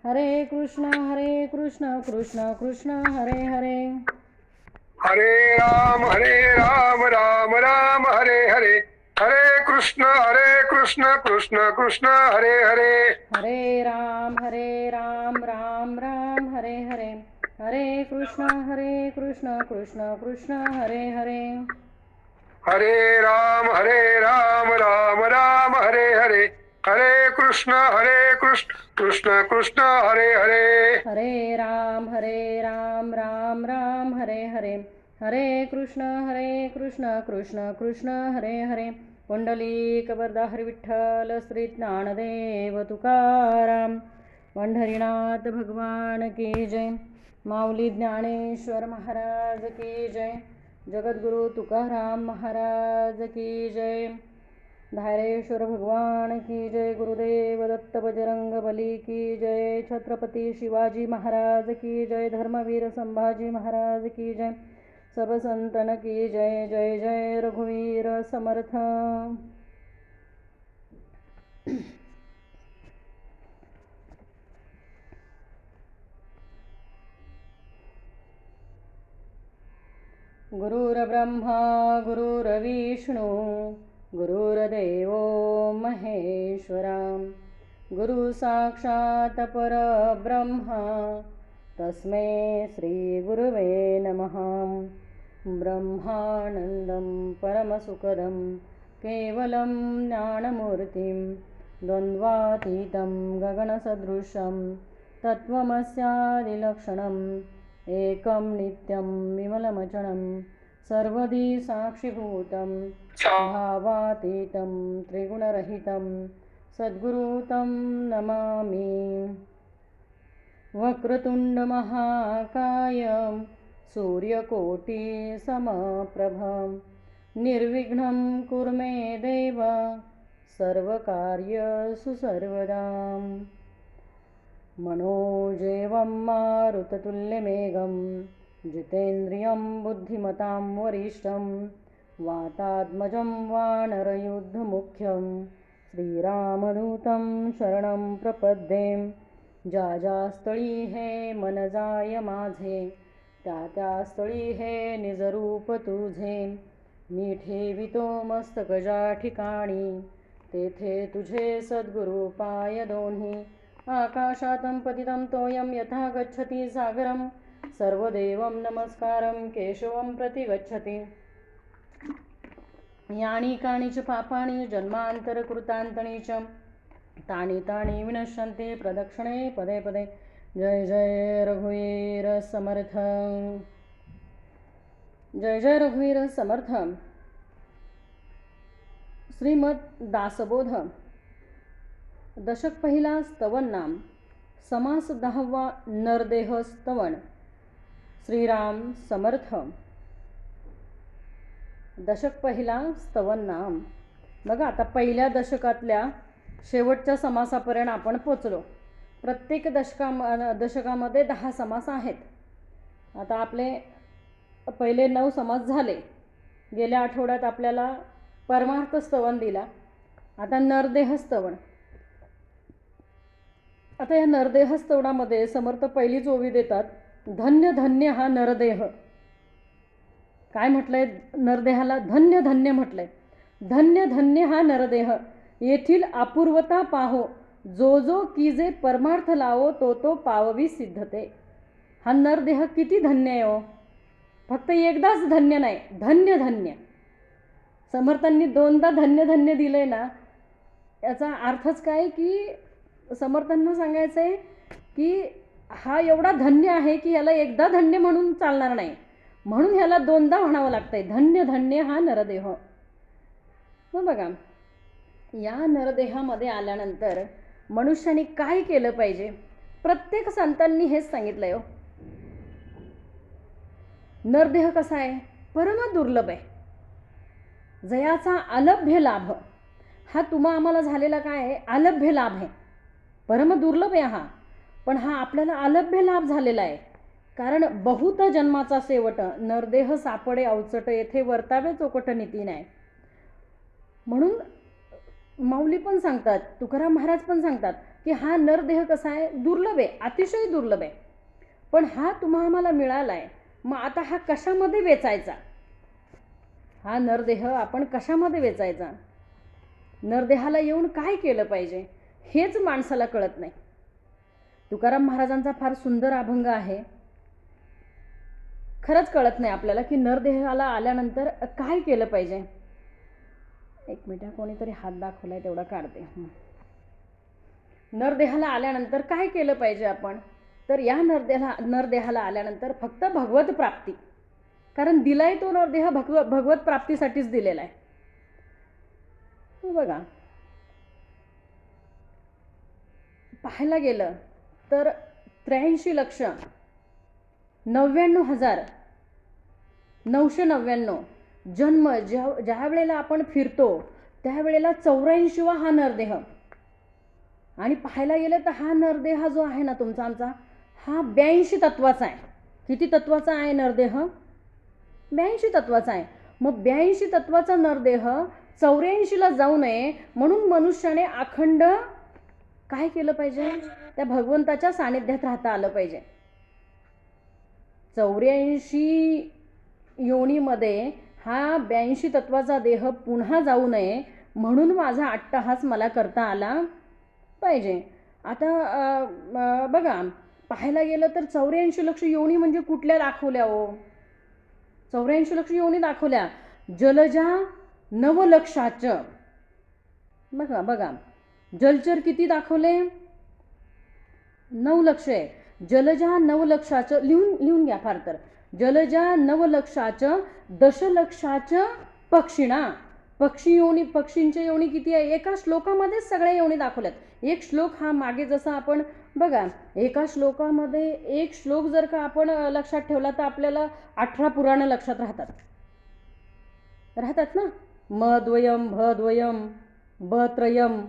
हरे कृष्ण कृष्ण कृष्ण हरे हरे. हरे राम राम राम हरे हरे. हरे कृष्ण कृष्ण कृष्ण हरे हरे. हरे राम राम राम हरे हरे. हरे कृष्ण कृष्ण कृष्ण हरे हरे. हरे राम राम राम हरे हरे. हरे कृष्ण कृष्ण कृष्ण हरे हरे. हरे राम राम राम हरे हरे. हरे कृष्ण कृष्ण कृष्ण हरे हरे. पुंडलिक वरदा हरी विठ्ठल श्री ज्ञानदेव तुकाराम. पंढरीनाथ भगवान की जय. माऊली ज्ञानेश्वर महाराज की जय. जगद्गुरु तुकाराम महाराज की जय. धायरेश्वर भगवान की जय. गुरुदेव दत्त बजरंग बली की जय. छत्रपती शिवाजी महाराज की जय. धर्मवीर संभाजी महाराज की जय. सब संतन की जय. जय जय रघुवीर समर्थ. गुरुर्ब्रह्मा गुरुर्विष्णू गुरुर्देवो महेश्वरा. गुरु साक्षात् परब्रह्मा तस्मै श्री गुरुवे नमः. ब्रह्मानन्दं परमसुखदं केवलं ज्ञानमूर्तिं द्वन्द्वातीतं गगनसदृशं तत्त्वमस्यादिलक्षणम् एकं नित्यं विमलमचलं सर्वदी साक्षिभूतं भावातीतं त्रिगुणरहितं सद्गुरुतं नमामि. वक्रतुण्डमहाकाय सूर्यकोटिसमप्रभं निर्विघ्नं कुरु मे देव सर्वकार्येषु सर्वदा. मनोजेवं मारुततुल्यवेगं जितेन्द्रियं बुद्धिमतां वरिष्ठं वातात्मजं वानरयुद्धमुख्यं श्रीरामदूतं शरणं प्रपद्ये. ज्या ज्या स्थळी हे मन जाय माझे त्या त्या स्थळी हे निजरूप तुझे. मी ठेवितो मस्तक ज्या ठिकाणी तेथे तुझे सद्गुरु पाय दोन्ही. आकाशातं पतितं तोयं यथा गच्छति सागरं सर्वदेवं नमस्कारं केशवं प्रति गच्छति. यानि कानि च पापानि जन्मान्तरकृतान्तनि च तानि तानि विनश्यन्ति प्रदक्षिणे पदे पदे. जय जय रघुवीर समर्थ. जय जय रघुवीर समर्थ. श्रीमद दासबोध दशक पहिला स्तवन नाम समास 10वा नरदेह स्तवन. श्रीराम समर्थ. दशक पहिला स्तवन नाम. बघा आता पहिल्या दशकातल्या शेवटच्या समासापर्यंत आपण पोचलो. प्रत्येक दशकामध्ये 10 समास आहेत. आता आपले पहिले 9 समास झाले. गेल्या आठवड्यात आपल्याला परमार्थ स्तवन दिला. आता नरदेह स्तवन. आता या नरदेह स्तवनामध्ये समर्थ पहिलीच ओवी देतात. धन्य धन्य हा नरदेह. काय म्हटलंय नरदेहाला? धन्य धन्य म्हटलंय. धन्य धन्य हा नरदेह येथील अपूर्वता पाहो. जो जो कीजे परमार्थ लावो तो तो पाववी सिद्धते. हा नरदेह किती धन्य आहे हो. फक्त एकदाच धन्य नाही, धन्य धन्य. समर्थांनी 2दा धन्य धन्य दिलंय ना. याचा अर्थच काय की समर्थांना सांगायचं आहे की हा एवढा धन्य आहे की ह्याला एकदा धन्य म्हणून चालणार नाही, म्हणून ह्याला 2दा म्हणावं लागतंय. धन्य धन्य हा नरदेह. मग बघा या नरदेहामध्ये आल्यानंतर मनुष्याने काय केलं पाहिजे. प्रत्येक संतांनी हेच सांगितलंय हो. नरदेह कसा आहे? परम दुर्लभ आहे. जयाचा अलभ्य लाभ. हा तुम्हा आम्हाला झालेला काय आहे? अलभ्य लाभ आहे. परम दुर्लभ आहे हा. पण हा आपल्याला अलभ्य लाभ झालेला आहे. कारण बहुत जन्माचा सेवट नरदेह सापडे अवचट येथे वर्तावे चोकट नीती नाही. म्हणून माऊली पण सांगतात, तुकाराम महाराज पण सांगतात की हा नरदेह कसा आहे, दुर्लभ आहे, अतिशय दुर्लभ आहे. पण हा आम्हाला मिळाला आहे, मग आता हा कशामध्ये वेचायचा? हा नरदेह आपण कशामध्ये वेचायचा? नरदेहाला येऊन काय केलं पाहिजे हेच माणसाला कळत नाही. तुकाराम महाराजांचा फार सुंदर अभंग आहे. खरंच कळत नाही आपल्याला की नरदेहाला आल्यानंतर काय केलं पाहिजे. एक मिनिट, कोणीतरी हात दाखवलाय, तेवढा काढते. नरदेहाला आल्यानंतर काय केलं पाहिजे आपण? तर या नरदेहाला आल्यानंतर फक्त भगवत प्राप्ती, कारण दिलाय तो नरदेह भगवत प्राप्तीसाठीच दिलेला आहे. बघा, पाहायला गेलं तर 83,99,999 जन्म ज्या वेळेला आपण फिरतो त्यावेळेला 84वा हा नरदेह. आणि पाहायला गेलं तर हा नरदेह जो आहे ना तुमचा आमचा, हा 82 तत्वाचा आहे. किती तत्वाचा आहे नरदेह? 82 तत्वाचा आहे. मग 82 तत्वाचा नरदेह 84ला जाऊ नये म्हणून मनुष्याने अखंड काय केलं पाहिजे? त्या भगवंताच्या सानिध्यात राहता आलं पाहिजे. 84 योनीमध्ये हा 82 तत्वाचा देह पुन्हा जाऊ नये म्हणून माझा अट्टहास मला करता आला पाहिजे. आता बघा, पाहायला गेलं तर 84 लक्ष योनी म्हणजे कुठल्या दाखवल्या हो? 84 लक्ष योनी दाखवल्या. जलजा नवलक्षाचं. बघा, जलचर किती दाखवले? 9 लक्ष आहे. जलजा नवलक्षाचं लिहून घ्या फार तर. जलजा नवलक्षाचं दशलक्षाचं पक्षिणा. पक्षींच्या योनी किती आहे? एका श्लोकामध्येच सगळ्या योनी दाखवल्यात. एक श्लोक हा मागे जसा आपण बघा, एका श्लोकामध्ये एक श्लोक जर का आपण लक्षात ठेवला तर आपल्याला 18 पुराण लक्षात राहतात ना. म द्वयम, भ द्वयम, ब त्रयम,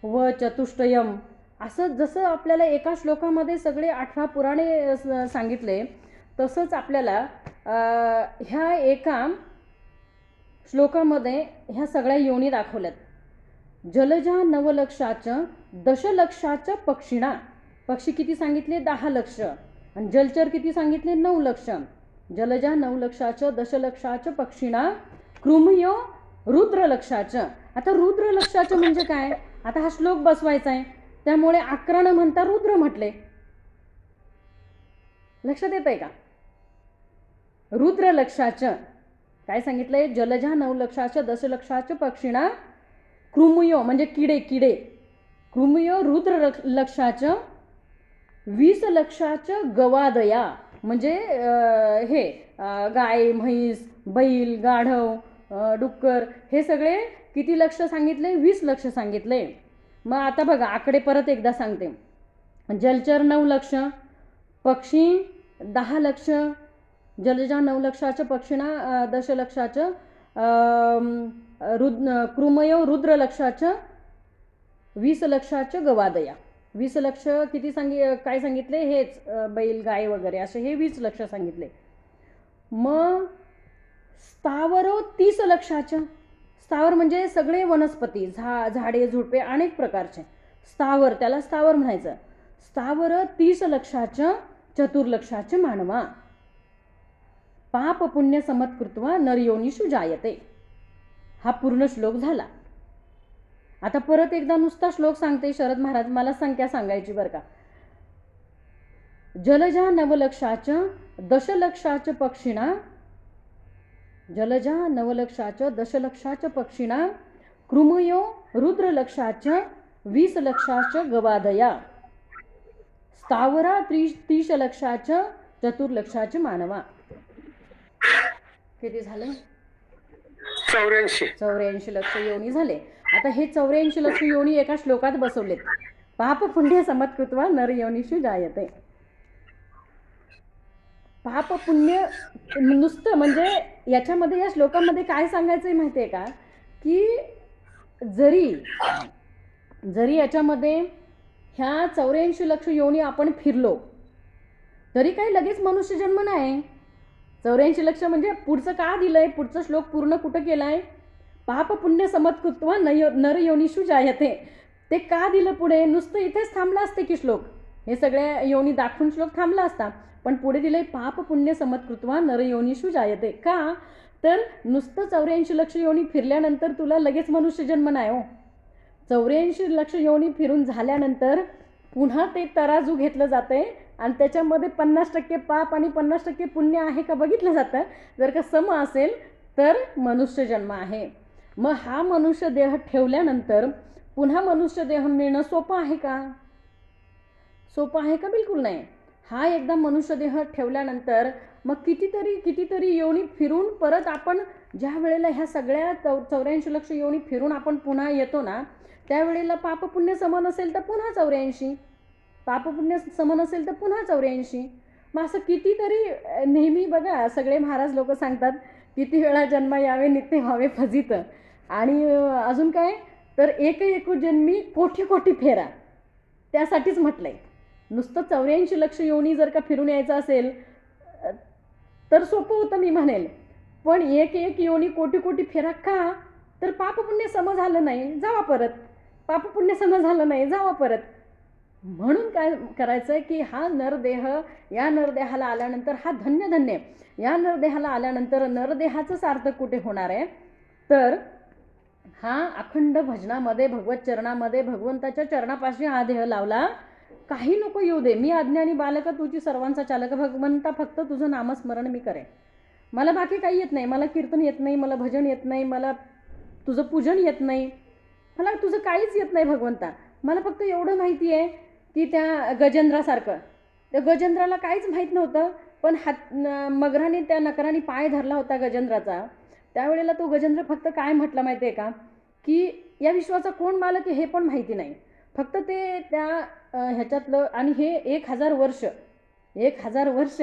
व चतुष्टयम, असं जसं आपल्याला एका श्लोकामध्ये सगळे 18 पुराणे सांगितले, तसंच आपल्याला ह्या एका श्लोकामध्ये ह्या सगळ्या योनी दाखवल्यात. जलजा नवलक्षाचं दशलक्षाचं पक्षिणा. पक्षी किती सांगितले? 10 लक्ष. आणि जलचर किती सांगितले? 9 लक्ष. जलजा 9 लक्षाचं दशलक्षाचं पक्षिणा कृमयो रुद्र लक्षाचं. आता रुद्र लक्षाचं म्हणजे काय? आता हा श्लोक बसवायचा आहे, त्यामुळे 11 न म्हणता रुद्र म्हटले. लक्षात येत आहे का? रुद्र लक्षाचं काय सांगितलंय? जलजा 9 लक्षाचं दशलक्षाचं पक्षिणा कृमयो म्हणजे किडे. कृमयो रुद्र लक्षाचं 20 लक्षाचं गवादया म्हणजे हे गाय, म्हैस, बैल, गाढव, डुक्कर, हे सगळे किती लक्ष सांगितले? 20 लक्ष सांगितले. मग आता बघा, आकडे परत एकदा सांगते. जलचर 9 लक्ष, पक्षी 10 लक्ष, जलजा 9 लक्षाचं पक्षिणा दशलक्षाचं, कृमयो रुद्र लक्षाचं 20 लक्षाचं गवादया. 20 लक्ष किती काय सांगितले? हेच बैल, गाय वगैरे असे हे 20 लक्ष सांगितले. मग स्थावरो 30 लक्षाचं. स्थावर म्हणजे सगळे वनस्पती, झाडे, झुडपे, अनेक प्रकारचे स्थावर, त्याला स्थावर म्हणायचं. स्थावर 30 लक्षाचं चतुर्लक्षाचं मानवा. पाप पुण्य समत्कृत्वा नरयोनिषु जायते. हा पूर्ण श्लोक झाला. आता परत एकदा नुसता श्लोक सांगते शरद महाराज, मला संख्या सांगायची बरं का. जलजा नवलक्षाचं दशलक्षाचं पक्षिणा, जलजा नवलक्षाचं दशलक्षाचं पक्षिणा कृमयो रुद्र लक्षाचं 20 लक्षाचं गवादया. स्थावरा 30 लक्षाचं चतुर्लक्षाचं मानवा. किती झाले? 84 लक्ष योनी झाले. आता हे 84 लक्ष योनी एका श्लोकात बसवलेत. पाप पुण्य समत्कृत्वा नर योनिषु जायते. पाप पुण्य नुसतं म्हणजे याच्यामध्ये, या श्लोकामध्ये काय सांगायचं माहिती आहे का? की जरी याच्यामध्ये ह्या 84 लक्ष योनी आपण फिरलो तरी काही लगेच मनुष्य जन्म नाही. 84 लक्ष म्हणजे पुढचं का दिलंय? पुढचं श्लोक पूर्ण कुठं केलाय? पाप पुण्य समत्कृत्वा नरयोनिषु जायते. ते का दिलं पुढे? नुसतं इथेच थांबला असते की श्लोक, हे सगळ्या योनी दाखवून श्लोक थांबला असता, पण पुढे दिले पाप पुण्य समत्कृत्वा नरयोनिषु जायते. का? तर नुसतं 84 लक्ष योनी फिरल्यानंतर तुला लगेच मनुष्य जन्म नाही हो. 84 लक्ष योनी फिरून झाल्यानंतर पुन्हा ते तराजू घेतलं जाते आणि त्याच्यामध्ये 50% पाप आणि 50% पुण्य आहे का बघितलं जातं. जर का सम असेल तर मनुष्य जन्म आहे. मग हा मनुष्य देह ठेवल्यानंतर पुन्हा मनुष्य देह मिळणं सोपं आहे का? सोपं आहे का? बिलकुल नाही. हा एकदा मनुष्य देह ठेवल्यानंतर मग कितीतरी योनी फिरून परत आपण ज्या वेळेला ह्या सगळ्या 84 लक्ष योनी फिरून आपण पुन्हा येतो ना, त्यावेळेला पापपुण्य समान असेल तर पुन्हा 84, पापपुण्य समान असेल तर पुन्हा 84. मग असं कितीतरी नेहमी बघा सगळे महाराज लोक सांगतात किती वेळा जन्म यावे नित्य व्हावे फजित. आणि अजून काय तर एक जन्मी कोटी कोटी फेरा, त्यासाठीच म्हटलंय. नुसतं 84 लक्ष योनी जर का फिरून यायचं असेल तर सोपं होतं मी म्हणेल, पण एक योनी कोटी कोटी फेरा का? तर पापपुण्य सम झालं नाही जावा परत, पापपुण्य सम झालं नाही जावा परत. म्हणून काय करायचं की हा नरदेह, या नरदेहाला आल्यानंतर हा धन्य, या नरदेहाला आल्यानंतर नरदेहाचं सार्थक कुठे होणार आहे? तर हा अखंड भजनामध्ये, भगवत चरणामध्ये, भगवंताच्या चरणापाशी हा देह लावला. काही नको येऊ दे, मी अज्ञानी बालक तुझी सर्वांचा चालक, भगवंता फक्त तुझं नामस्मरण मी करेन. मला बाकी काही येत नाही, मला कीर्तन येत नाही, मला भजन येत नाही, मला तुझं पूजन येत नाही, मला तुझं काहीच येत नाही भगवंता. मला फक्त एवढं माहिती आहे की त्या गजेंद्रासारखं, त्या गजेंद्राला काहीच माहीत नव्हतं, पण मगराने त्या नकराने पाय धरला होता गजेंद्राचा. त्यावेळेला तो गजेंद्र फक्त काय म्हटला माहिती आहे का, की या विश्वाचा कोण मालक आहे हे पण माहिती नाही, फक्त ते त्या ह्याच्यातलं. आणि हे 1000 वर्ष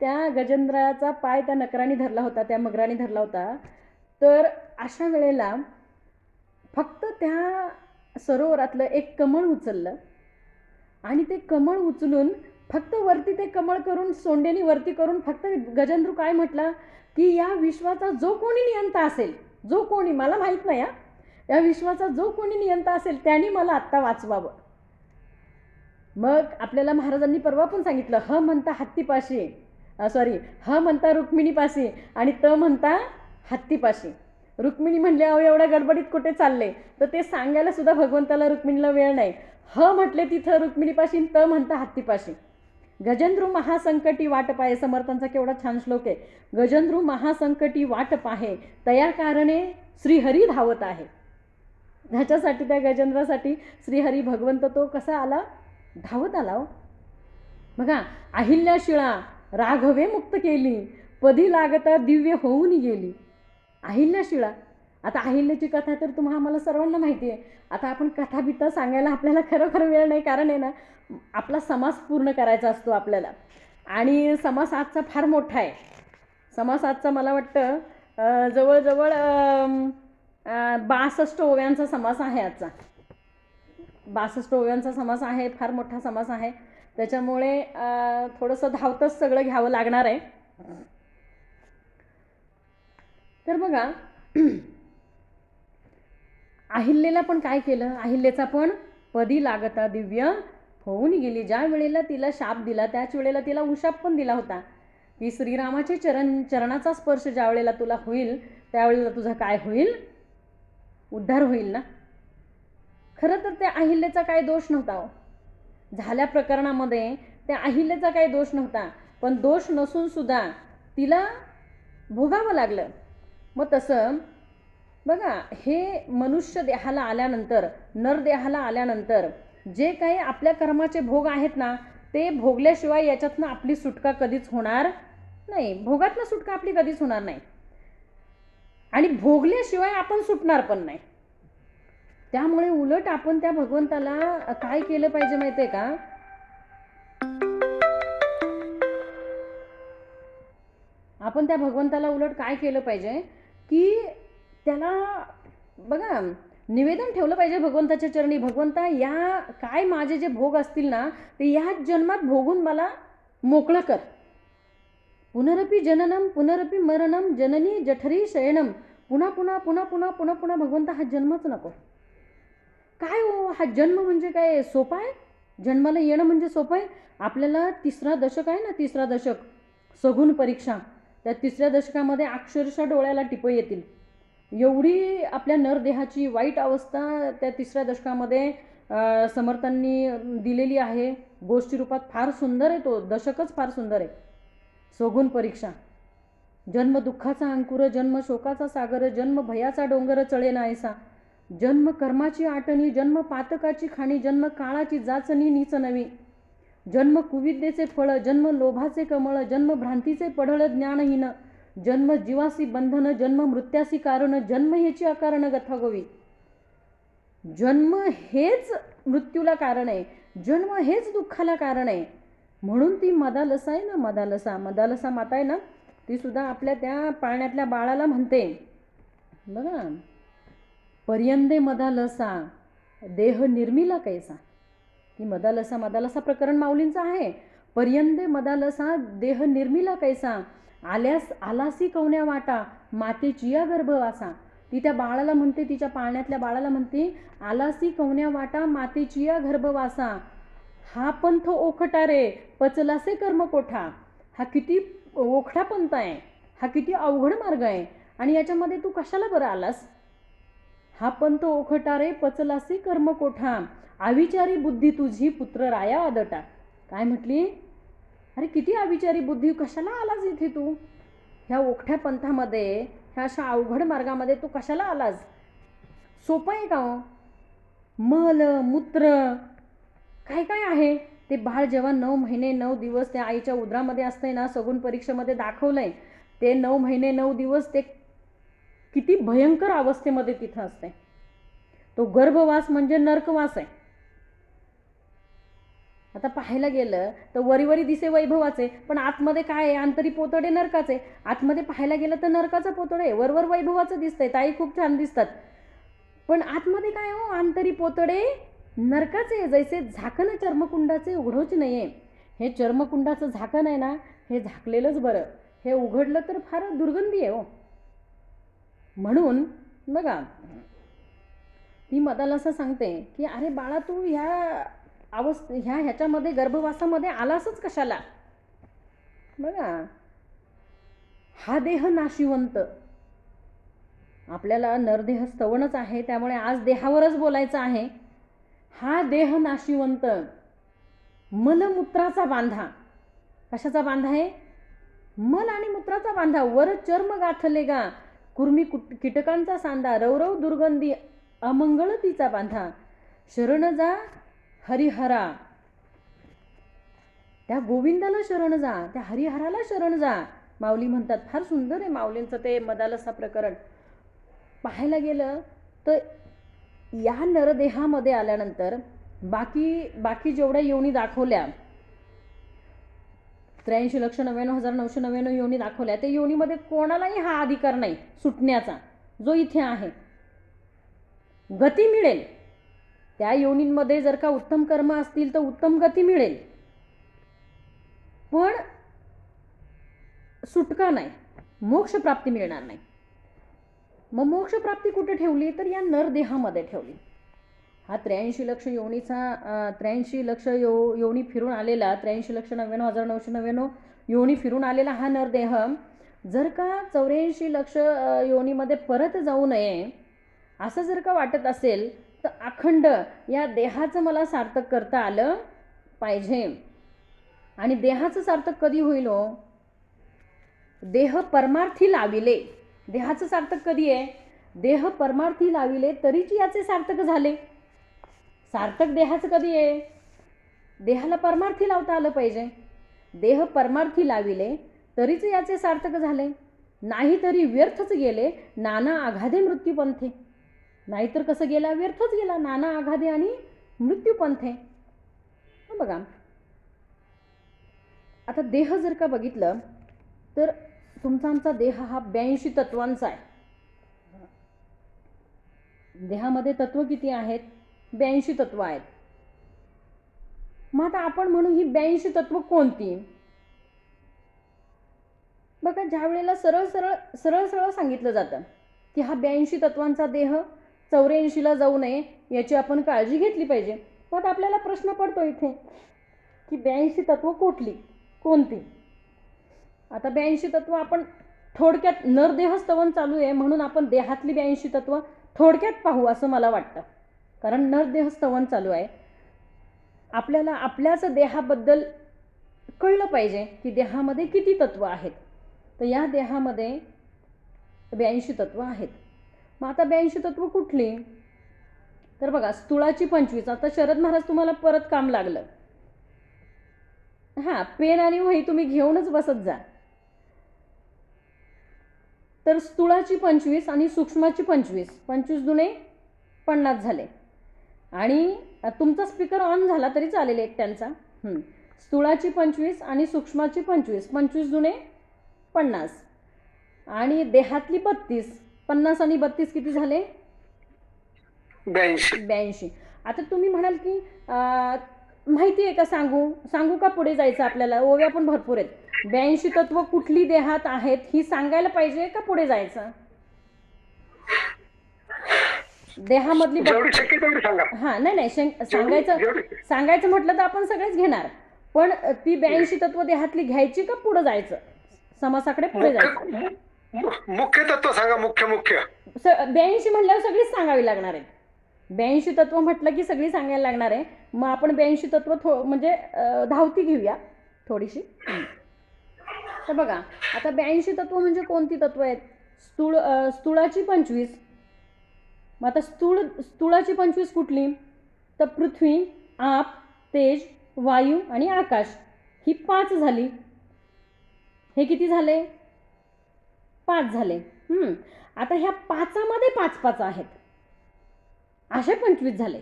त्या गजेंद्राचा पाय त्या नकराने धरला होता, त्या मगराने धरला होता. तर अशा वेळेला फक्त त्या सरोवरातलं एक कमळ उचललं आणि ते कमळ उचलून फक्त वरती ते कमळ करून सोंडेनी वरती करून फक्त गजेंद्र काय म्हटला की या विश्वाचा जो कोणी नियंता असेल, जो कोणी, मला माहीत नाही या विश्वाचा जो कोणी नियंता असेल त्यांनी मला आत्ता वाचवावं. मग आपल्याला महाराजांनी परवा पण सांगितलं, ह म्हणता हत्तीपाशी, ह म्हणता रुक्मिणीपाशी आणि त म्हणता हत्तीपाशी. रुक्मिणी म्हणले अहो एवढ्या गडबडीत कुठे चालले, तर ते सांगायला सुद्धा भगवंताला रुक्मिणीला वेळ नाही. ह म्हटले तिथं रुक्मिणीपाशी, त म्हणता हत्तीपाशी. गजेंद्रू महासंकटी वाट पाहे, समर्थांचा केवढा छान श्लोक आहे. गजेंद्रू महासंकटी वाट पाहे, तया कारणे श्रीहरी धावत आहे. ह्याच्यासाठी, त्या गजेंद्रासाठी श्रीहरी भगवंत तो कसा आला? धावत आला. बघा, अहिल्या शिळा राघवे मुक्त केली, पदी लागता दिव्य होऊन गेली. अहिल्या शिळा, आता अहिल्याची कथा तर तुम्हाला आम्हाला सर्वांना माहिती आहे. आता आपण कथा बिथा सांगायला आपल्याला खरोखर वेळ नाही, कारण आहे ना आपला समास पूर्ण करायचा असतो आपल्याला, आणि समास आजचा फार मोठा आहे. समास आजचा मला वाटतं जवळजवळ 62 ओव्यांचा समास आहे आजचा. 62 ओव्यांचा समास आहे, फार मोठा समास आहे. त्याच्यामुळे थोडंसं धावतच सगळं घ्यावं लागणार आहे. तर बघा, अहिल्येला पण काय केलं? अहिल्येचा पण पदी लागता दिव्य होऊन गेली. ज्या वेळेला तिला शाप दिला त्याच वेळेला तिला उशाप पण दिला होता की श्रीरामाचे चरणाचा स्पर्श ज्या वेळेला तुला होईल त्यावेळेला तुझा काय होईल? उद्धार होईल ना. खरं तर त्या अहिल्याचा काही दोष नव्हता. झाल्या प्रकरणामध्ये त्या अहिल्याचा काही दोष नव्हता, पण दोष नसून सुद्धा तिला भोगावं लागलं. मग तसं बघा, हे मनुष्य देहाला आल्यानंतर, नरदेहाला आल्यानंतर जे काही आपल्या कर्माचे भोग आहेत ना, ते भोगल्याशिवाय याच्यातनं आपली सुटका कधीच होणार नाही. भोगातनं सुटका आपली कधीच होणार नाही आणि भोगल्याशिवाय आपण सुटणार पण नाही. त्यामुळे उलट आपण त्या भगवंताला काय केलं पाहिजे माहिती आहे का? आपण त्या भगवंताला उलट काय केलं पाहिजे की त्याला बघा निवेदन ठेवलं पाहिजे भगवंताच्या चरणी. भगवंता, या काय माझे जे भोग असतील ना ते याच जन्मात भोगून मला मोकळं कर. पुनरपि जननम पुनरपि मरणम जननी जठरी शयनम पुन्हा पुन्हा पुन्हा पुन्हा पुन्हा पुन्हा भगवंता हा जन्मच नको. काय हो, हा जन्म म्हणजे काय सोपा आहे? जन्माला येणं म्हणजे सोपं आहे? आपल्याला 3रा दशक आहे ना, 3रा दशक सगुण परीक्षा, त्या 3ऱ्या दशकामध्ये अक्षरशः डोळ्याला टिपं येतील. एवढी आपल्या नरदेहाची वाईट अवस्था त्या 3ऱ्या दशकामध्ये समर्थांनी दिलेली आहे. गोष्टी रूपात फार सुंदर आहे, तो दशकच फार सुंदर आहे. सगुण परीक्षा. जन्म दुःखाचा अंकुर, जन्म शोकाचा सागर, जन्म भयाचा डोंगर चळे नाहीसा, जन्म कर्माची आटणी, जन्म पातकाची खाणी, जन्म काळाची जाचणी नीच नवी, जन्म कुविद्येचे फळ, जन्म लोभाचे कमळ, जन्म भ्रांतीचे पढळ ज्ञानहीन, जन्म जीवासी बंधन, जन्म मृत्यासी कारण, जन्म हेची अकारण गथा गोवी. जन्म हेच मृत्यूला कारण आहे, जन्म हेच दुःखाला कारण आहे. म्हणून ती मदालसा आहे ना, मदालसा माता आहे ना, ती सुद्धा आपल्या त्या पाळण्यातल्या बाळाला म्हणते बघा, पर्यंदे मदालसा देह निर्मिला कैसा. ती मदालसा प्रकरण माऊलींचं आहे. पर्यंदे मदालसा देह निर्मिला कैसा, आलासी कवण्या वाटा मातेची या गर्भवासा. ती त्या बाळाला म्हणते, तिच्या पाळण्यातल्या बाळाला म्हणते, आलासी कवण्या वाटा मातेची या गर्भवासा, हा पंथ ओखटा रे पचलासे कर्म कोठा. हा किती ओखटा पंथ आहे, हा किती अवघड मार्ग आहे, आणि याच्यामध्ये तू कशाला बरं आलास. हा पंथ ओखटा रे पचलासे कर्म कोठा, अविचारी बुद्धी तुझी पुत्र राया आदटा. काय म्हटली? अरे किती अविचारी बुद्धी, कशाला आलास इथे तू, ह्या ओखट्या पंथामध्ये, ह्या अशा अवघड मार्गामध्ये तू कशाला आलास. सोपं आहे का हो? मल मूत्र काय काय आहे. ते बाळ जेव्हा 9 महिने 9 दिवस त्या आईच्या उदरामध्ये असते ना, सगुण परीक्षेमध्ये दाखवलंय, ते 9 महिने 9 दिवस ते किती भयंकर अवस्थेमध्ये तिथं असते. तो गर्भवास म्हणजे नरकवास आहे. आता पाहायला गेलं तर वरीवरी दिसे वैभवाचे, पण आतमध्ये काय आहे, अंतरी पोतडे नरकाचे. आतमध्ये पाहायला गेलं तर नरकाचं पोतडे आहे, वरवर वैभवाचं दिसतंय, ताई खूप छान दिसतात, पण आतमध्ये काय हो, अंतरी पोतडे नरकाचे. जैसे झाकण चर्मकुंडाचे उघडूच नाहीये. हे चर्मकुंडाचं झाकण आहे ना, हे झाकलेलंच बरं, हे उघडलं तर फार दुर्गंधी आहे हो. म्हणून बघा, ती मदाला असं सांगते की अरे बाळा, तू ह्याच्यामध्ये गर्भवासामध्ये आलासच कशाला. बघा, हा देह नाशिवंत, आपल्याला नरदेह स्तवनच आहे, त्यामुळे आज देहावरच बोलायचं आहे. हा देह नाशिवंत, मलमूत्राचा बांधा. कशाचा बांधा आहे? मल आणि मूत्राचा बांधा. वर चर्म गाठले गा, कुर्मी कीटकांचा सांधा, रवरव दुर्गंधी अमंगळतीचा बांधा. शरण जा हरिहरा, त्या गोविंदाला शरण जा, त्या हरिहराला शरण जा, माऊली म्हणतात. फार सुंदर आहे माऊलींचं ते मदालसा प्रकरण. पाहायला गेलं तर या नरदेहामध्ये आल्यानंतर बाकी जेवढ्या योनी दाखवल्या, 83,99,999 योनी दाखवल्या, त्या योनीमध्ये कोणालाही हा अधिकार नाही सुटण्याचा, जो इथे आहे. गती मिळेल त्या योनींमध्ये, जर का उत्तम कर्म असतील तर उत्तम गती मिळेल, पण सुटका नाही, मोक्ष प्राप्ती मिळणार नाही. मग मोक्ष प्राप्ती कुठे ठेवली? तर या नरदेहामध्ये ठेवली. हा 83 लक्ष योनीचा 83 लक्ष योनी फिरून आलेला, 83,99,999 योनी फिरून आलेला हा नरदेह जर का 84 लक्ष योनीमध्ये परत जाऊ नये असं जर का वाटत असेल, तर अखंड या देहाचं मला सार्थक करता आलं पाहिजे. आणि देहाचं सार्थक कधी होईल हो? देह परमार्थी लाविले. देहाचं सार्थक कधी आहे? देह परमार्थी लाविले तरीच याचे सार्थक झाले. सार्थक देहाचं कधी आहे? देहाला परमार्थी लावता आलं पाहिजे. देह परमार्थी लाविले तरीच याचे सार्थक झाले, नाही तरी व्यर्थच गेले नाना आघादे मृत्यूपंथे. नाहीतर कसं गेला? व्यर्थच गेला, नाना आघादे आणि मृत्यूपंथे. बघा, आता देह जर का बघितलं तर तुमचा आमचा देह हा 82 तत्वांचा आहे. देहामध्ये तत्व किती आहेत? 82 तत्व आहेत. मग आता आपण म्हणू ही 82 तत्व कोणती? बघा, ज्या वेळेला सरळ सरळ सांगितलं जातं की हा 82 तत्वांचा देह 84ला जाऊ नये याची आपण काळजी घेतली पाहिजे. मग आपल्याला प्रश्न पडतो इथे की 82 तत्व कोणती. आता 82 तत्व आपण थोडक्यात, नरदेह स्तवन चालू आहे म्हणून आपण देहातली 82 तत्व थोडक्यात पाहू असं मला वाटतं. कारण नरदेह स्तवन चालू आहे, आपल्याला आपल्याच देहाबद्दल कळलं पाहिजे की देहामध्ये किती तत्व आहेत. तर या देहामध्ये 82 तत्व आहेत. मग आता 82 तत्व कुठली? तर बघा, स्थूळाची 25. आता शरद महाराज तुम्हाला परत काम लागलं. हां, पेन आणि वही तुम्ही घेऊनच बसत जा. तर स्थूळाची 25 आणि सूक्ष्माची 25. 25 दुणे 50 झाले. आणि तुमचा स्पीकर ऑन झाला तरी चालेल एकट्यांचा. स्थूळाची 25 आणि सूक्ष्माची 25. 25 दुणे 50 आणि देहातली 32. 50 आणि 32 किती झाले? 82. आता तुम्ही म्हणाल की माहिती आहे का, सांगू का पुढे जायचं आपल्याला? ओव्या पण भरपूर आहेत. 82 तत्व कुठली देहात आहेत ही सांगायला पाहिजे का पुढे जायचं? देहामधली हां, नाही सांगायचं म्हटलं तर आपण सगळेच घेणार, पण ती 82 तत्व देहातली घ्यायची का पुढे जायचं? समासाकडे पुढे जायचं. मुख्य तत्व सांगा. मुख्य 82 म्हटल्यावर सगळीच सांगावी लागणार आहे. 82 तत्व म्हटलं की सगळी सांगायला लागणार आहे. मग आपण 82 तत्व म्हणजे धावती घेऊया थोडीशी. तर बघा, आता 82 तत्व म्हणजे कोणती तत्व आहेत? स्थूळाची 25. मग आता स्थूळाची 25 कुठली? तर पृथ्वी, आप, तेज, वायू आणि आकाश ही 5 झाली. हे किती झाले? 5 झाले. आता ह्या 5मध्ये 5 आहेत, असे 25 झाले.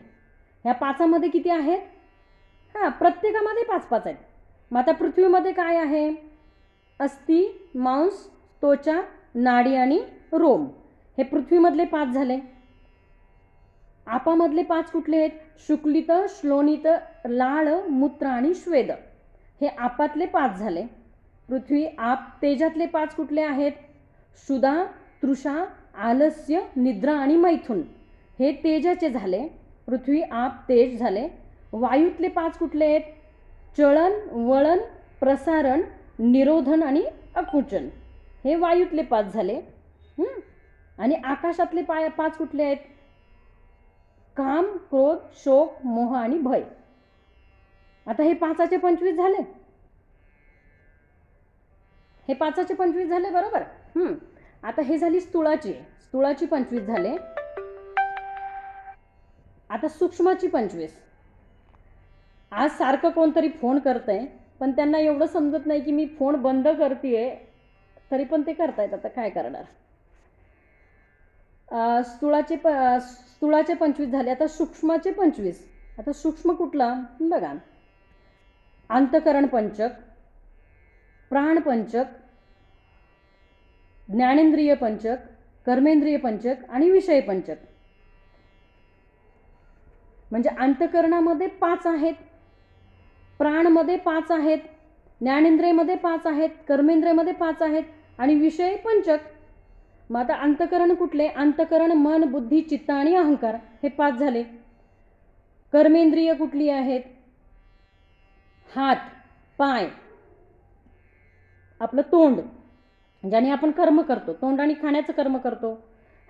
ह्या 5मध्ये किती आहेत? हां, प्रत्येकामध्ये 5 आहेत. मग आता पृथ्वीमध्ये काय आहे? अस्थि, मांस, त्वचा, नाडी आणि रोम. हे पृथ्वीमधले 5 झाले. आपामधले 5 कुठले आहेत? शुक्लित, श्लोणित, लाळ, मूत्र आणि श्वेद. हे आपातले 5 झाले. पृथ्वी, आप, तेजातले 5 कुठले आहेत? क्षुधा, तृषा, आलस्य, निद्रा आणि मैथुन. हे तेजाचे झाले. पृथ्वी, आप, तेज झाले. वायूतले 5 कुठले आहेत? चलन, वळण, प्रसारण, निरोधन आणि अकुचन. हे वायूतले 5 झाले. आणि आकाशातले 5 कुठले आहेत? काम, क्रोध, शोक, मोह आणि भय. आता हे 5चे 25 झाले. हे 5चे 25 झाले, बरोबर. आता हे झाली स्थूळाची 25 झाले. आता सूक्ष्माची 25. आज सारखं कोणतरी फोन करतंय, पण त्यांना एवढं समजत नाही की मी फोन बंद करतेय, तरी पण ते करतायत. आता काय करणार? स्थूळाचे 25 झाले. आता सूक्ष्माचे 25. आता सूक्ष्म कुठला? बघा, अंतकरण पंचक, प्राण पंचक, ज्ञानेंद्रिय पंचक, कर्मेंद्रिय पंचक आणि विषय पंचक. म्हणजे अंतकरणामध्ये 5 आहेत, प्राणमध्ये 5 आहेत, ज्ञानेंद्रियमध्ये 5 आहेत, कर्मेंद्रियमध्ये 5 आहेत आणि विषय पंचक. मग आता अंतकरण कुठले? अंतकरण मन, बुद्धी, चित्त आणि अहंकार. हे 5 झाले. कर्मेंद्रिय कुठली आहेत? हात, पाय, आपलं तोंड, ज्याने आपण कर्म करतो. तोंडाने खाण्याचं कर्म करतो,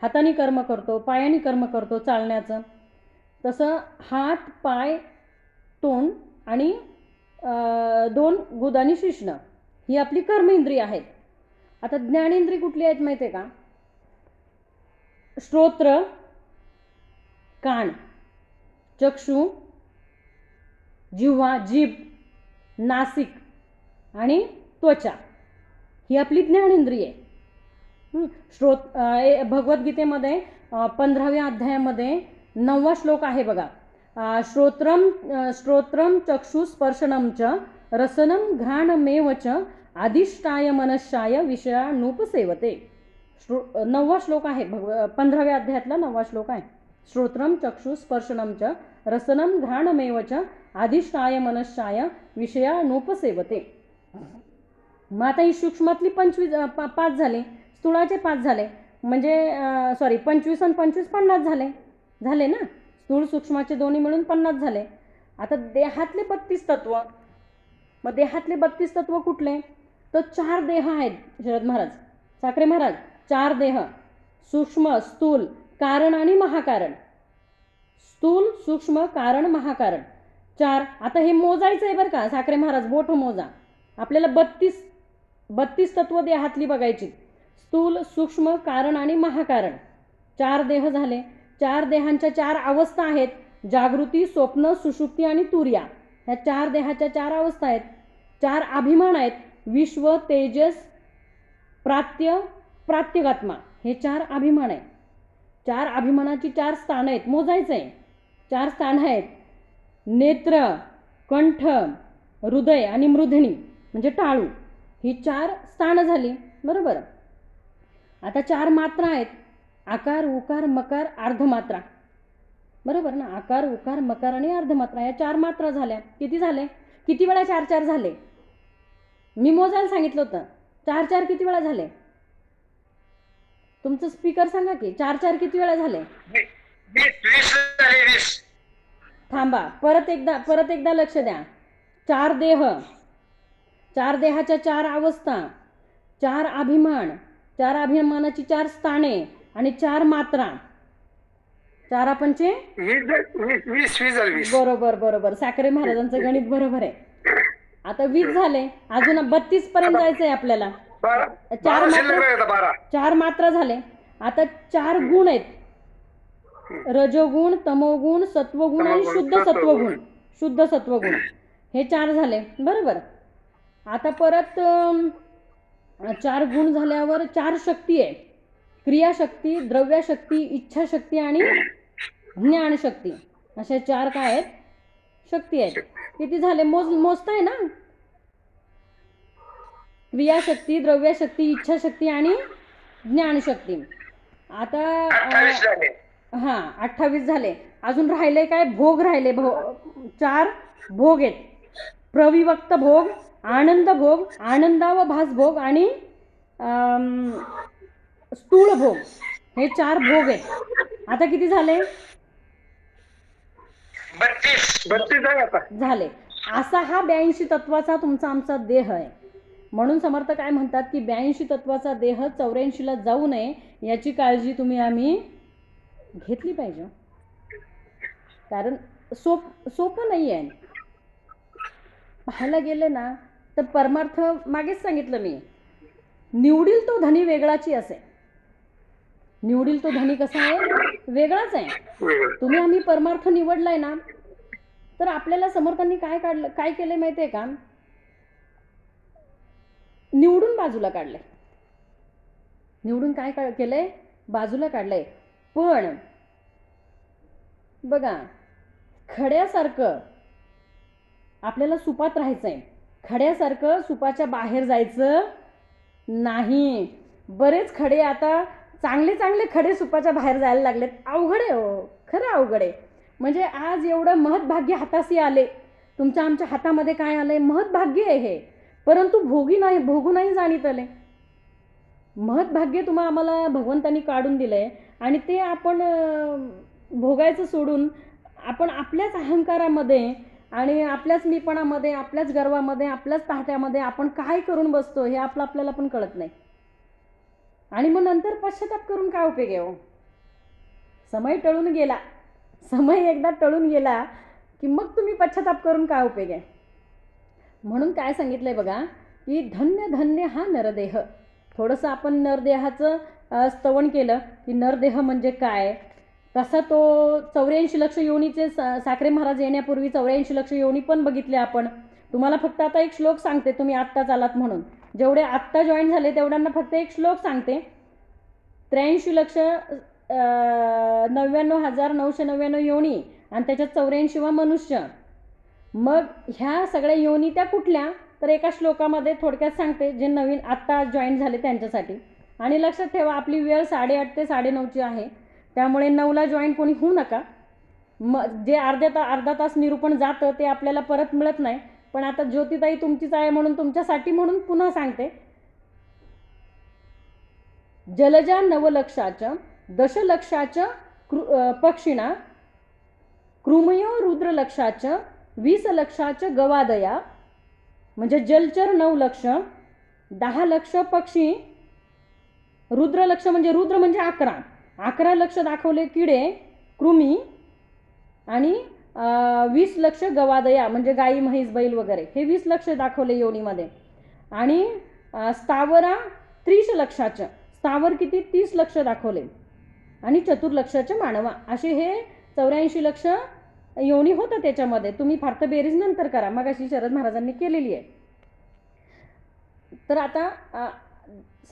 हाताने कर्म करतो, पायाने कर्म करतो चालण्याचं. तसं हात, पाय, तोंड आणि 2 गुद आणि शिश्न ही आपली कर्मेंद्रिय आहेत. आता ज्ञानेंद्रिय कुठली आहेत माहिती आहे का? श्रोत्र, कान, चक्षु, जिव्हा, जीभ, नासिक आणि त्वचा ही आपली ज्ञानेंद्रिय. भगवद्गीतेमध्ये 15व्या अध्यायामध्ये 9वा श्लोक आहे बघा. श्रोत्रम चक्षु स्पर्शनम च रसनम घ्राणमेव च अधिष्ठाय मनश्चाय विषयानुपसेवते. 9वा श्लोक आहे, 15व्या अध्यायातला 9वा श्लोक आहे. श्रोत्रम चक्षु स्पर्शनम च रसनम घ्राणमेव च अधिष्ठाय मनश्चाय विषयानुपसेवते. मग आता ही सूक्ष्मातली 5 झाले, स्थूळाचे 5 झाले. म्हणजे सॉरी 25 आणि 25 50 झाले ना. स्थूल सूक्ष्माचे दोन्ही मिळून 50 झाले. आता देहातले 32 तत्व, मग देहातले 32 तत्व कुठले? तर 4 देह आहेत शरद महाराज, साखरे महाराज. 4 देह, सूक्ष्म, स्थूल, कारण आणि महाकारण. स्थूल, सूक्ष्म, कारण, महाकारण 4. आता हे मोजायचं आहे बरं का साखरे महाराज, बोट मोजा. आपल्याला 32 तत्व देहातली बघायची. स्थूल, सूक्ष्म, कारण आणि महाकारण 4 देह झाले. 4 देहांच्या 4 अवस्था आहेत, जागृती, स्वप्न, सुषुप्ती आणि तुर्या. ह्या 4 देहाच्या 4 अवस्था आहेत. 4 अभिमान आहेत, विश्व, तेजस, प्रात्यगात्मा. हे 4 अभिमान आहेत. 4 अभिमानाची 4 स्थानं आहेत, मोजायचं आहे. 4 स्थानं आहेत, नेत्र, कंठ, हृदय आणि मृधनी म्हणजे टाळू. ही 4 स्थानं झाली, बरोबर. आता 4 मात्रा आहेत, आकार, उकार, मकार, अर्धमात्रा, बरोबर ना. आकार, उकार, मकार आणि अर्धमात्रा या 4 मात्रा झाल्या. किती झाले? किती वेळा 4 झाले? मी मोजायला सांगितलं होतं. 4 किती वेळा झाले? तुमचं स्पीकर सांगा की 4 किती वेळा झाले? 20 थांबा, परत एकदा लक्ष द्या. 4 देह, 4 देहाच्या 4 अवस्था, 4 अभिमान, 4 अभिमानाची 4 स्थाने आणि 4 मात्रा. 4 पंचे 20 बरोबर. साखरे महाराजांचं गणित बरोबर आहे. आता 20 झाले, अजून 32 पर्यंत जायचंय आपल्याला. 4 मात्रा झाले. आता 4 गुण आहेत, रजोगुण, तमोगुण, सत्वगुण आणि शुद्ध सत्वगुण. हे 4 झाले, बरोबर. आता परत 4 गुण झाल्यावर 4 शक्ती आहे, क्रियाशक्ती, द्रव्यशक्ती, इच्छाशक्ती आणि ज्ञानशक्ती. अशा 4 काय आहेत? शक्ती आहेत. किती झाले? मोजताय ना. क्रियाशक्ती, द्रव्यशक्ती, इच्छाशक्ती आणि ज्ञानशक्ती. आता 28 झाले. अजून राहिले काय? भोग राहिले. 4 भोग आहेत, प्रविभक्त भोग, आनंद भोग, आनंदावभास भोग आणि स्थूल भोग. हे 4 भोग आहेत. आता किती झाले? 32 झाले. असा हा 82 तत्वाचा तुमचा आमचा देह आहे. म्हणून समर्थ काय म्हणतात की 82 तत्वाचा देह 84ला जाऊ नये याची काळजी आम्ही घेतली पाहिजे. कारण सोपं नाही आहे. पाहायला गेले ना तर परमार्थ मागेच सांगितलं मी, निवडील तो धनी वेगळाची असे. निवडील तो धनी कसा आहे? वेगळाच आहे. तुम्ही आम्ही परमार्थ निवडलाय ना, तर आपल्याला समर्थांनी काय केलंय माहितीये का? निवडून बाजूला काढलंय. निवडून काय केलंय? बाजूला काढलंय. पण बघा, खड्यासारखं आपल्याला सुपात राहायचंय. खड्यासारखं सुपाच्या बाहेर जायचं नाही. बरेच खडे आता चांगले खडे सुपाच्या बाहेर जायला लागलेत. अवघड आहे हो, खरं अवघड आहे. म्हणजे आज एवढं महत्भाग्य हाताशी आले. तुमच्या आमच्या हातामध्ये काय आलंय? महत्भाग्य आहे हे. परंतु भोगू नाही जाणीत आले. महत्भाग्य आम्हाला भगवंतांनी काढून दिलंय आणि ते आपण भोगायचं सोडून आपण आपल्याच अहंकारामध्ये आणि आपल्याच मीपणामध्ये, आपल्याच गर्वामध्ये, आपल्याच ताट्यामध्ये आपण काय करून बसतो हे आपल्याला पण कळत नाही. आणि मग नंतर पश्चाताप करून काय उपयोग आहे हो? समय टळून गेला. समय एकदा टळून गेला की मग तुम्ही पश्चाताप करून काय उपयोग आहे? म्हणून काय सांगितलंय बघा की धन्य धन्य हा नरदेह. थोडंसं आपण नरदेहाचं स्तवन केलं की नरदेह म्हणजे काय, कसा तो 84 लक्ष योनीचे साखरे महाराज येण्यापूर्वी 84 लक्ष योनी पण बघितले आपण. तुम्हाला फक्त आता एक श्लोक सांगते, तुम्ही आत्ताच आलात म्हणून. जेवढे आत्ता जॉईन झाले तेवढ्यांना फक्त एक श्लोक सांगते. 83 लक्ष 99,999 योनी आणि त्याच्यात 84वा मनुष्य. मग ह्या सगळ्या योनी त्या कुठल्या? तर एका श्लोकामध्ये थोडक्यात सांगते, जे नवीन आत्ता जॉईन झाले त्यांच्यासाठी. आणि लक्षात ठेवा, आपली वेळ 8:30 ते 9:30ची आहे. त्यामुळे 9ला जॉईन कोणी होऊ नका. जे अर्धा तास निरूपण जातं ते आपल्याला परत मिळत नाही. पण आता ज्योतिताई तुमचीच आहे म्हणून तुमच्यासाठी म्हणून पुन्हा सांगते. जलजा नवलक्षाच दशलक्षाच पक्षिणा कृमयो रुद्रलक्षाच 20 लक्षाच गवादया, म्हणजे जलचर 9 लक्ष, 10 लक्ष पक्षी, रुद्रलक्ष म्हणजे रुद्र म्हणजे 11 लक्ष दाखवले किडे कृमी, आणि 20 लक्ष गवादया म्हणजे गाई म्हैस बैल वगैरे, हे 20 लक्ष दाखवले योनीमध्ये. आणि स्थावरा 30 लक्षाचं, स्थावर किती 30 लक्ष दाखवले, आणि चतुर्लक्षाचे मानवा, असे हे 84 लक्ष योनी होतं त्याच्यामध्ये. तुम्ही फार बेरीज नंतर करा, मग अशी शरद महाराजांनी केलेली आहे. तर आता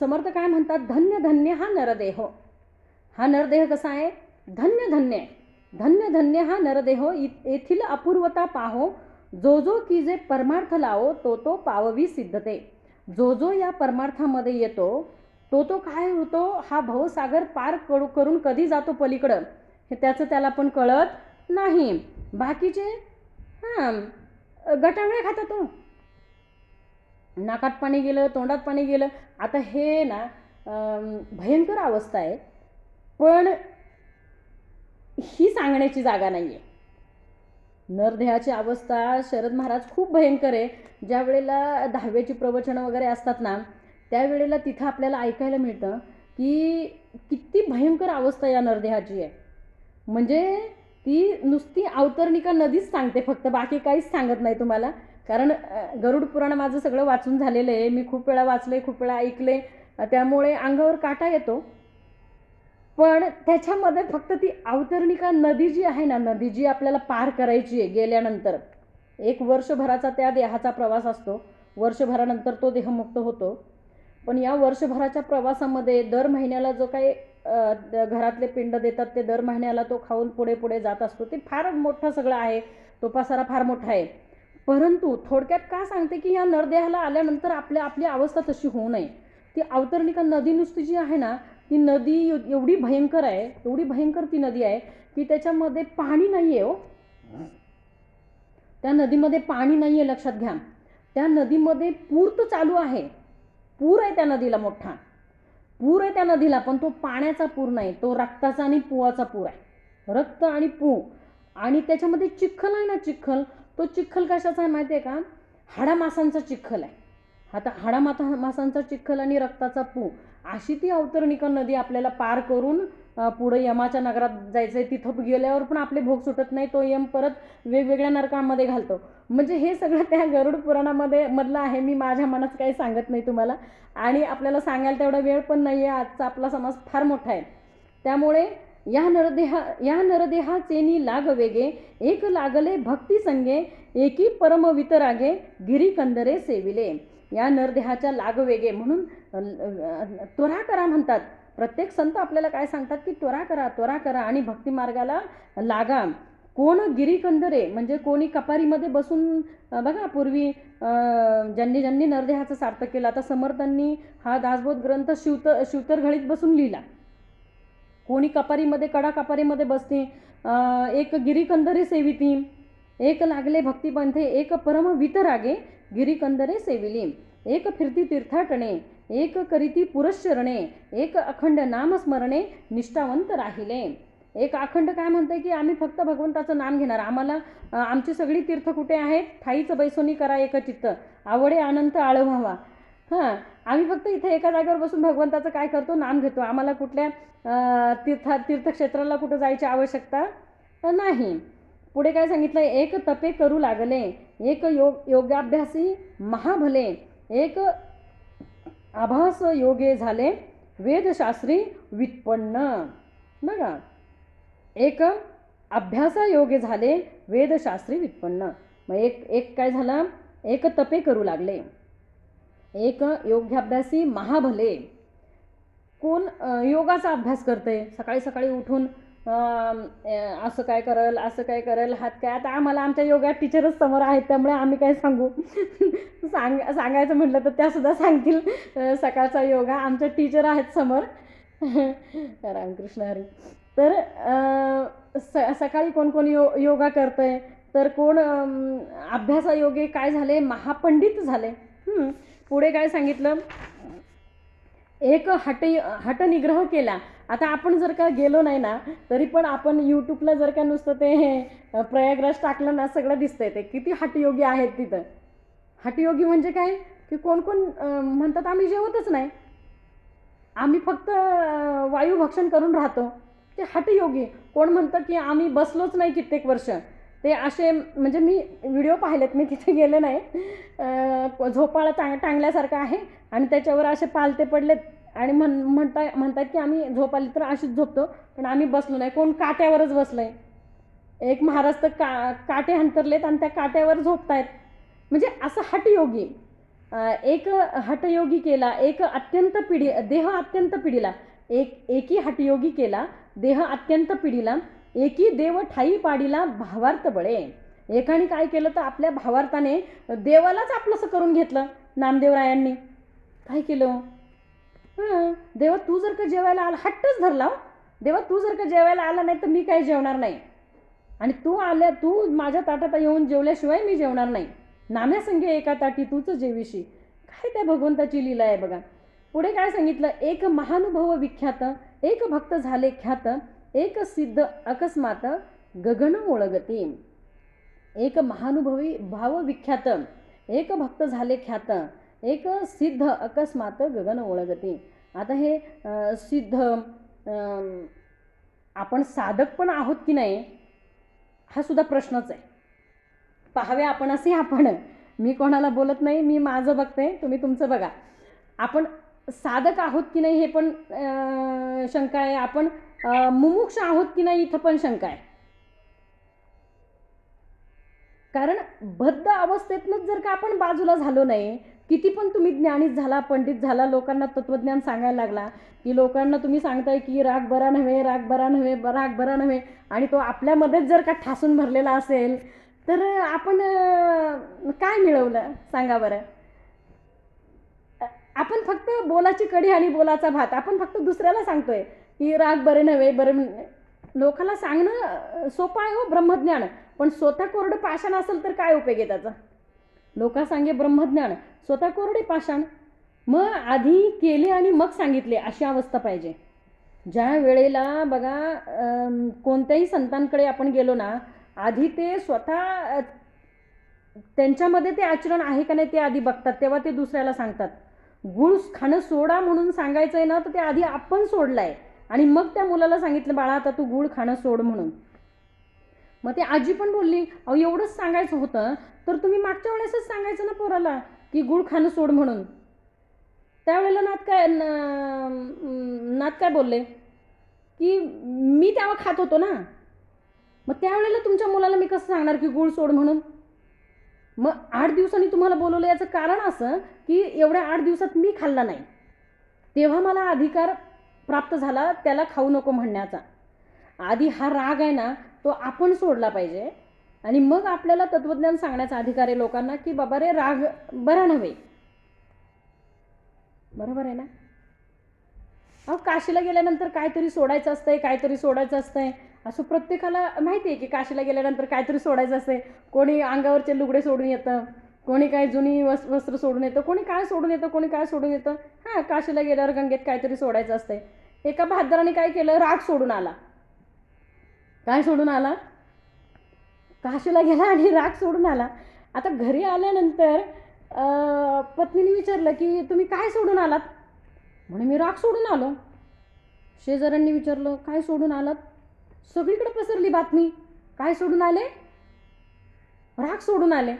समर्थ काय म्हणतात, धन्य धन्य हा नरदेह. हा नरदेह कसा आहे, धन्य धन्य आहे. धन्य धन्य हा नरदेह येथील अपूर्वता पाहो, जो जो की जे परमार्थ लावो तो तो पाववी सिद्धते. जो जो या परमार्थामध्ये येतो तो तो काय होतो, हा भवसागर पार करून कधी जातो पलीकडं हे त्याचं त्याला पण कळत नाही. बाकीचे गटांगळे खातात तो, नाकात पाणी गेलं, तोंडात पाणी गेलं. आता हे ना भयंकर अवस्था आहे, पण ही सांगण्याची जागा नाही आहे. नरदेहाची अवस्था शरद महाराज खूप भयंकर आहे. ज्या वेळेला 10वीची प्रवचनं वगैरे असतात ना, त्यावेळेला तिथं आपल्याला ऐकायला मिळतं की किती भयंकर अवस्था या नरदेहाची आहे. म्हणजे ती नुसती अवतरणिका नदीच सांगते फक्त, बाकी काहीच सांगत नाही तुम्हाला. कारण गरुड पुराण माझं सगळं वाचून झालेलं आहे, मी खूप वेळा वाचले, खूप वेळा ऐकले, त्यामुळे अंगावर काटा येतो. पण त्याच्यामध्ये फक्त ती अवतरणिका नदी जी आहे ना, नदी जी आपल्याला पार करायची आहे गेल्यानंतर, 1 वर्षभराचा त्या देहाचा प्रवास असतो. वर्षभरानंतर तो देह मुक्त होतो. पण या वर्षभराच्या प्रवासामध्ये दर महिन्याला जो काही घरातले पिंड देतात ते दर महिन्याला तो खाऊन पुढे पुढे जात असतो. ते फार मोठं सगळं आहे, तो पसारा फार मोठा आहे. परंतु थोडक्यात का सांगते की या नरदेहाला आल्यानंतर आपली अवस्था तशी होऊ नये. ती अवतरणिका नदी नुसती जी आहे ना, ती नदी एवढी भयंकर आहे, एवढी भयंकर ती नदी आहे की त्याच्यामध्ये पाणी नाही आहे. त्या नदीमध्ये पाणी नाही आहे, लक्षात घ्या. त्या नदीमध्ये पूर तर चालू आहे, पूर आहे त्या नदीला, मोठा पूर आहे त्या नदीला, पण तो पाण्याचा पूर नाही, तो रक्ताचा आणि पुवाचा पूर आहे. रक्त आणि पू, आणि त्याच्यामध्ये चिखल आहे ना, चिखल, तो चिखल कशाचा आहे माहिती आहे का, हाडामासांचा चिखल आहे. आता हाडामासांचा चिखल आणि रक्ताचा पू, अशी ती अवतरणिका नदी आपल्याला पार करून पुढे यमाच्या नगरात जायचं आहे. तिथं गेल्यावर पण आपले भोग सुटत नाही, तो यम परत वेगवेगळ्या नरकांमध्ये घालतो. म्हणजे हे सगळं त्या गरुड पुराणामध्ये मधलं आहे. मी माझ्या मनात काही सांगत नाही तुम्हाला, आणि आपल्याला सांगायला तेवढा वेळ पण नाही आहे. आजचा आपला समाज फार मोठा आहे. त्यामुळे या नरदेहाचेनी लाग वेगे, एक लागले भक्ती संगे, एकी परम वितरागे, गिरीकंदरे सेविले. या नरदेहाच्या लाग वेगे म्हणून त्वरा करा म्हणतात. प्रत्येक संत आपल्याला काय सांगतात की त्वरा करा, त्वरा करा आणि भक्ती मार्गाला लागा. कोण गिरीकंदरे म्हणजे कोणी कपारीमध्ये बसून, बघा पूर्वी ज्यांनी नरदेहाचं सार्थक केलं. आता समर्थांनी हा दासबोध ग्रंथ शिवतर घळीत बसून लिहिला. कोणी कपारीमध्ये, कडा कपारीमध्ये बसते. एक गिरीकंदरे सेविती, एक लागले भक्तिपंथे, एक परम वितरागे, गिरीकंदरे सेविली. एक फिरती तीर्थाटणे, एक करीती पुरश्चरणे, एक अखंड नामस्मरणे, निष्ठावंत राहिले. एक अखंड काय म्हणते की आम्ही फक्त भगवंताचं नाम घेणार. आम्हाला आमची सगळी तीर्थ कुठे आहेत, ठाईच बैसोनी करा एक चित्त, आवडे अनंत आळवावा. आम्ही फक्त इथे एका जागेवर बसून भगवंताचं काय करतो, नाम घेतो. आम्हाला कुठल्या तीर्थक्षेत्राला कुठं जायची आवश्यकता नाही. पुढे काय सांगितलं, एक तपे करू लागले, एक योगाभ्यासी महाभले, एक आभास योगे झाले, वेदशास्त्री व्युत्पन्न. बघा, एक अभ्यासा योगे झाले, वेदशास्त्री व्युत्पन्न. मग एक काय झालं, एक तपे करू लागले, एक योगाभ्यासी महाभले. कोण योगाचा अभ्यास करते, सकाळी सकाळी उठून असं काय करेल, असं काय करेल, हात काय. आता आम्हाला आमच्या योगा टीचरच समोर आहेत, त्यामुळे आम्ही काय सांगू. सांगायचं म्हटलं तर त्यासुद्धा सांगतील. सकाळचा योगा आमच्या टीचर आहेत समोर. रामकृष्ण हरी. तर सकाळी कोण कोण योगा करतंय, तर कोण अभ्यासायोगे काय झाले, महापंडित झाले. पुढे काय सांगितलं, एक हटनिग्रह केला. आता आपण जर का गेलो नाही ना, तरी पण आपण यूट्यूबला जर का नुसतं ते प्रयागराज टाकलं ना, सगळं दिसतंय ते किती हटयोगी आहेत तिथं. हटयोगी म्हणजे काय की कोण कोण म्हणतात आम्ही जेवतच नाही, आम्ही फक्त वायुभक्षण करून राहतो, ते हटयोगी. कोण म्हणतं की आम्ही बसलोच नाही कित्येक वर्ष. ते असे म्हणजे मी व्हिडिओ पाहिलेत, मी तिथे गेले नाही. झोपाळा टांगल्यासारखं आहे आणि त्याच्यावर असे पालते पडलेत आणि म्हणतात की आम्ही झोप आली तर अशीच झोपतो, पण आम्ही बसलो नाही. कोण काट्यावरच बसलंय. एक महाराज तर काटे अंतरलेत आणि त्या काट्यावर झोपतायत. म्हणजे असं हटयोगी. एक हटयोगी केला, एक अत्यंत देह अत्यंत पिढीला. एकी हटयोगी केला देह अत्यंत पिढीला, एकी देव ठाई पाडीला भावार्थ बळे. एकाने काय केलं तर आपल्या भावार्थाने देवालाच आपलंसं करून घेतलं. नामदेवरायांनी काय केलं, देवा तू जर का जेवायला आला, हट्टच धरला, देवा तू जर का जेवायला आला नाही तर मी काही जेवणार नाही, आणि तू माझ्या ताटात येऊन जेवल्याशिवाय मी जेवणार नाही. नाम्यासंगे एका ताटी तूच जेवीशी. काय त्या भगवंताची लीला आहे बघा. पुढे काय सांगितलं, एक महानुभव विख्यात, एक भक्त झाले ख्यात, एक सिद्ध अकस्मात गगन ओळगती. एक महानुभवी भाव विख्यात, एक भक्त झाले ख्यात, एक सिद्ध अकस्मात गगन ओळगती. आता हे सिद्ध, आपण साधक पण आहोत की नाही हा सुद्धा प्रश्नच आहे. पाहावे आपण असे आपण, मी कोणाला बोलत नाही, मी माझं बघते, तुम्ही तुमचं बघा. आपण साधक आहोत की नाही हे पण शंका आहे. आपण मुमुक्ष आहोत की नाही इथं पण शंका आहे. कारण बद्ध अवस्थेतनंच जर का आपण बाजूला झालो नाही, किती पण तुम्ही ज्ञानीत झाला, पंडित झाला, लोकांना तत्वज्ञान सांगायला लागला, की लोकांना तुम्ही सांगताय की राग बरा नव्हे, राग बरा नव्हे, राग बरा नव्हे, आणि तो आपल्यामध्येच जर का ठासून भरलेला असेल तर आपण काय मिळवलं सांगा बरं. आपण फक्त बोलाची कढी आणि बोलाचा भात, आपण फक्त दुसऱ्याला सांगतोय की राग बरे नव्हे, बरं. लोकांना सांगणं सोपं आहे हो ब्रह्मज्ञान, पण स्वतः कोरडं पाषाण असेल तर काय उपयोग आहे त्याचा. लोका सांगे ब्रह्मज्ञान, स्वतः कोरडे पाषाण. मग आधी केले आणि मग सांगितले अशी अवस्था पाहिजे. ज्या वेळेला बघा कोणत्याही संतांकडे आपण गेलो ना, आधी ते स्वतः त्यांच्यामध्ये ते आचरण आहे का नाही ते आधी बघतात, तेव्हा ते दुसऱ्याला सांगतात. गुळ खाणं सोडा म्हणून सांगायचं आहे ना, तर ते आधी आपण सोडलाय आणि मग त्या मुलाला सांगितलं बाळा आता तू गुळ खाणं सोड म्हणून. मग ते आजी पण बोलली, अहो एवढंच सांगायचं होतं तर तुम्ही मागच्या वेळेसच सांगायचं ना पोराला की गुळ खाणं सोड म्हणून. त्यावेळेला नाथ काय बोलले की मी तेव्हा खात होतो ना, मग त्यावेळेला तुमच्या मुलाला मी कसं सांगणार की गुळ सोड म्हणून. मग 8 दिवसांनी तुम्हाला बोलवलं याचं कारण असं की एवढ्या 8 दिवसात मी खाल्ला नाही, तेव्हा मला अधिकार प्राप्त झाला त्याला खाऊ नको म्हणण्याचा. आधी हा राग आहे ना तो आपण सोडला पाहिजे, आणि मग आपल्याला तत्वज्ञान सांगण्याचा अधिकार आहे लोकांना की बाबा रे राग बरा नव्हे. बरोबर आहे ना. अहो काशीला गेल्यानंतर काहीतरी सोडायचं असतंय, काहीतरी सोडायचं असतंय, असं प्रत्येकाला माहिती आहे की काशीला गेल्यानंतर काहीतरी सोडायचं असतंय. कोणी अंगावरचे लुगडे सोडून येतं, कोणी काय जुनी वस्त्र सोडून येतं, कोणी काय सोडून येतं, कोणी काय सोडून येतं. हां, काशीला गेल्यावर गंगेत काहीतरी सोडायचं असतंय. एका बहादराने काय केलं, राग सोडून आला. काय सोडून आला, काशीला गेला आणि राग सोडून आला. आता घरी आल्यानंतर पत्नीने विचारलं की तुम्ही काय सोडून आलात, म्हणे मी राग सोडून आलो. शेजाऱ्यांनी विचारलं काय सोडून आलात, सगळीकडे पसरली बातमी, काय सोडून आले, राग सोडून आले.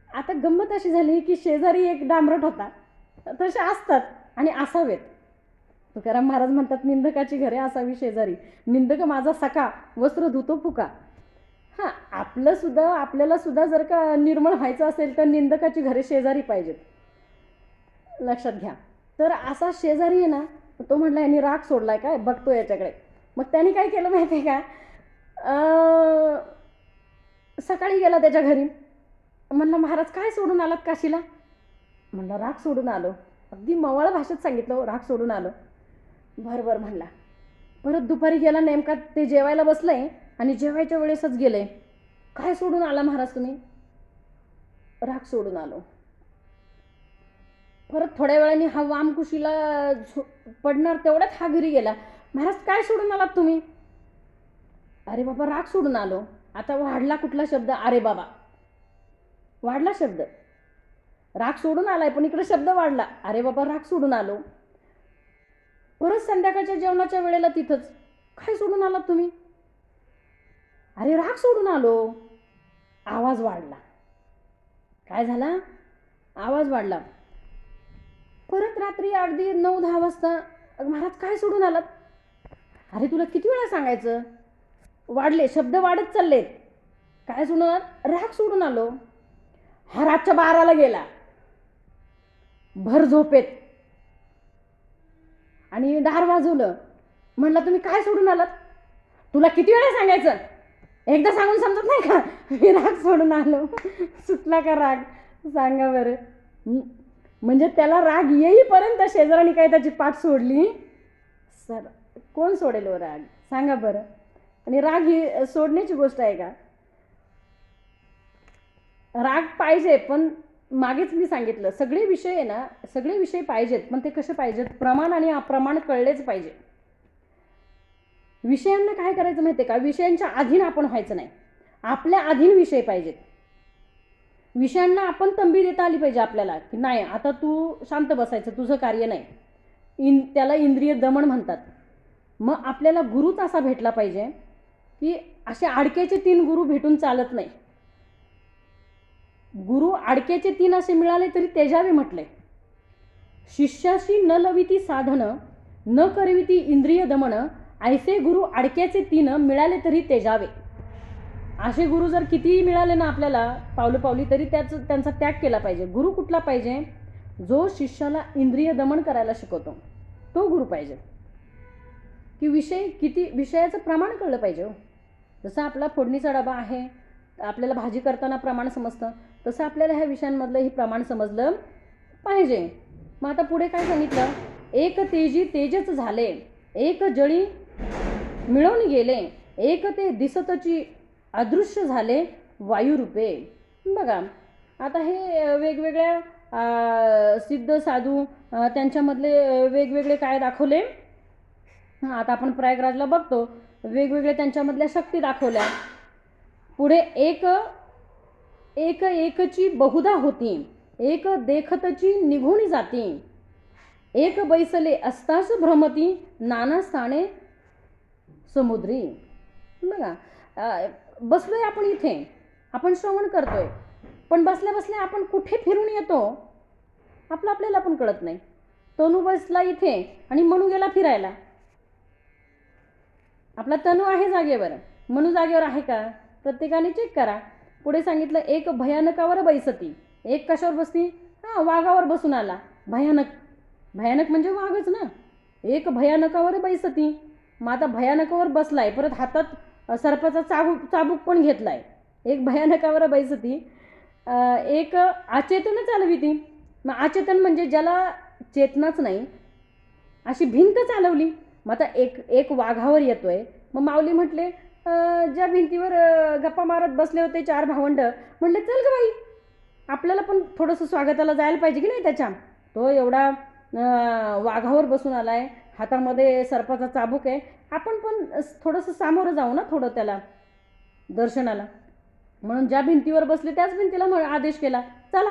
आता गंमत अशी झाली की शेजारी एक डांबरट होता, तसे असतात आणि असावेत. तुकाराम महाराज म्हणतात निंदकाची घरे असावी शेजारी, निंदक माझा सखा वस्त्र धुतो फुका. हां, आपल्याला सुद्धा जर का निर्मळ व्हायचं असेल तर निंदकाची घरे शेजारी पाहिजेत, लक्षात घ्या. तर असा शेजारी आहे ना, तो म्हटला यांनी राग सोडलाय काय बघतो याच्याकडे. मग त्यांनी काय केलं माहिती आहे का, सकाळी गेला त्याच्या घरी, म्हणलं महाराज काय सोडून आलात काशीला, म्हणलं राग सोडून आलो. अगदी मवाळ भाषेत सांगितलं, राग सोडून आलो. बरं म्हणला. परत दुपारी गेला, नेमका ते जेवायला बसलंय आणि जेवायच्या वेळेसच गेले. काय सोडून आला महाराज तुम्ही, राग सोडून आलो. परत थोड्या वेळाने हा वामकुशीला पडणार, तेवढ्यात हा घरी गेला. महाराज काय सोडून आलात तुम्ही? अरे बाबा राग सोडून आलो. आता वाढला कुठला शब्द? अरे बाबा, वाढला शब्द. राग सोडून आलाय पण इकडे शब्द वाढला. अरे बाबा राग सोडून आलो. परत संध्याकाळच्या जेवणाच्या वेळेला तिथंच, काय सोडून आलात तुम्ही? अरे राग सोडून आलो. आवाज वाढला. काय झाला? आवाज वाढला. परत रात्री अगदी 9-10 वाजता, महाराज काय सोडून आलात? अरे तुला किती वेळा सांगायचं? वाढले शब्द, वाढत चाललेत. काय सोडून आलात? राग सोडून आलो. हा रातच्या 12ला गेला भर झोपेत आणि दार वाजवलं. म्हणलं तुम्ही काय सोडून आलात? तुला किती वेळा सांगायचं? एकदा सांगून समजत नाही का? मी राग सोडून आलो. सुटला का राग? सांगा बरं. म्हणजे त्याला राग येईपर्यंत शेजाराने काय त्याची पाठ सोडली? सर कोण सोडेल हो राग? सांगा बरं. आणि राग ही सोडण्याची गोष्ट आहे का? राग पाहिजे, पण मागेच मी सांगितलं सगळे विषय आहे ना, सगळे विषय पाहिजेत, पण ते कसे पाहिजेत? प्रमाण आणि अप्रमाण कळलेच पाहिजे. विषयांना काय करायचं माहिती आहे का? विषयांच्या अधीन आपण व्हायचं नाही. आपल्या अधीन विषय पाहिजेत. विषयांना आपण तंबी देता आली पाहिजे आपल्याला, की नाही आता तू शांत बसायचं, तुझं कार्य नाही. त्याला इंद्रिय दमन म्हणतात. मग आपल्याला गुरुच असा भेटला पाहिजे की असे आडक्याचे 3 गुरु भेटून चालत नाही. गुरु आडक्याचे 3 असे मिळाले तरी तेजावे म्हटले. शिष्याशी न लविती साधन, न करविती इंद्रिय दमन, ऐसे गुरु आडक्याचे 3 मिळाले तरी तेजावे. असे गुरु जर कितीही मिळाले ना आपल्याला पावली तरी त्यांचा त्याग केला पाहिजे. गुरु कुठला पाहिजे? जो शिष्याला इंद्रिय दमन करायला शिकवतो, तो गुरु पाहिजे. की विषयाचं प्रमाण कळलं पाहिजे हो. जसं आपला फोडणीचा डबा आहे, आपल्याला भाजी करताना प्रमाण समजतं, तसं आपल्याला ह्या विषयांमधलं ही प्रमाण समजलं पाहिजे. मग आता पुढे काय सांगितलं? एक तेजी तेजच झाले, एक जळी मिळवून गेले, एक ते दिसतची अदृश्य झाले वायुरूपे. बघा आता हे वेगवेगळ्या सिद्ध साधू त्यांच्यामधले वेगवेगळे काय दाखवले. आता आपण प्रयागराजला बघतो, वेगवेगळे त्यांच्यामधल्या शक्ती दाखवल्या. पुढे एक एकची बहुधा होती, एक देखतची निघून जाती, एक बैसले असताच भ्रमती, नाना स्थाने समुद्री. बघा बसलोय आपण इथे, आपण श्रवण करतोय, पण बसल्या बसल्या आपण कुठे फिरून येतो आपल्याला पण कळत नाही. तनू बसला इथे आणि मनू गेला फिरायला. आपला तनू आहे जागेवर, मनू जागेवर आहे का? प्रत्येकाने चेक करा. पुढे सांगितलं एक भयानकावर बैसती, एक कशावर बसती? वाघावर बसून आला. भयानक म्हणजे वाघच ना. एक भयानकावर बैसती, मग आता भयानकावर बसलाय, परत हातात सर्पाचा चाबूक पण घेतलाय. एक भयानकावर बैसती, एक अचेतन चालविती. मग अचेतन म्हणजे ज्याला चेतनाच नाही, अशी भिंत चालवली. मग आता एक वाघावर येतोय. मग माऊली म्हटले ज्या भिंतीवर गप्पा मारत बसले होते 4 भावंड, म्हटले चल ग बाई, आपल्याला पण थोडंसं स्वागताला जायला पाहिजे की नाही त्याच्या. तो एवढा वाघावर बसून आलाय, हातामध्ये सर्पाचा चाबूक आहे, आपण पण थोडंसं सामोरं जाऊ ना थोडं त्याला दर्शनाला. म्हणून ज्या भिंतीवर बसले त्याच भिंतीला आदेश केला, चला.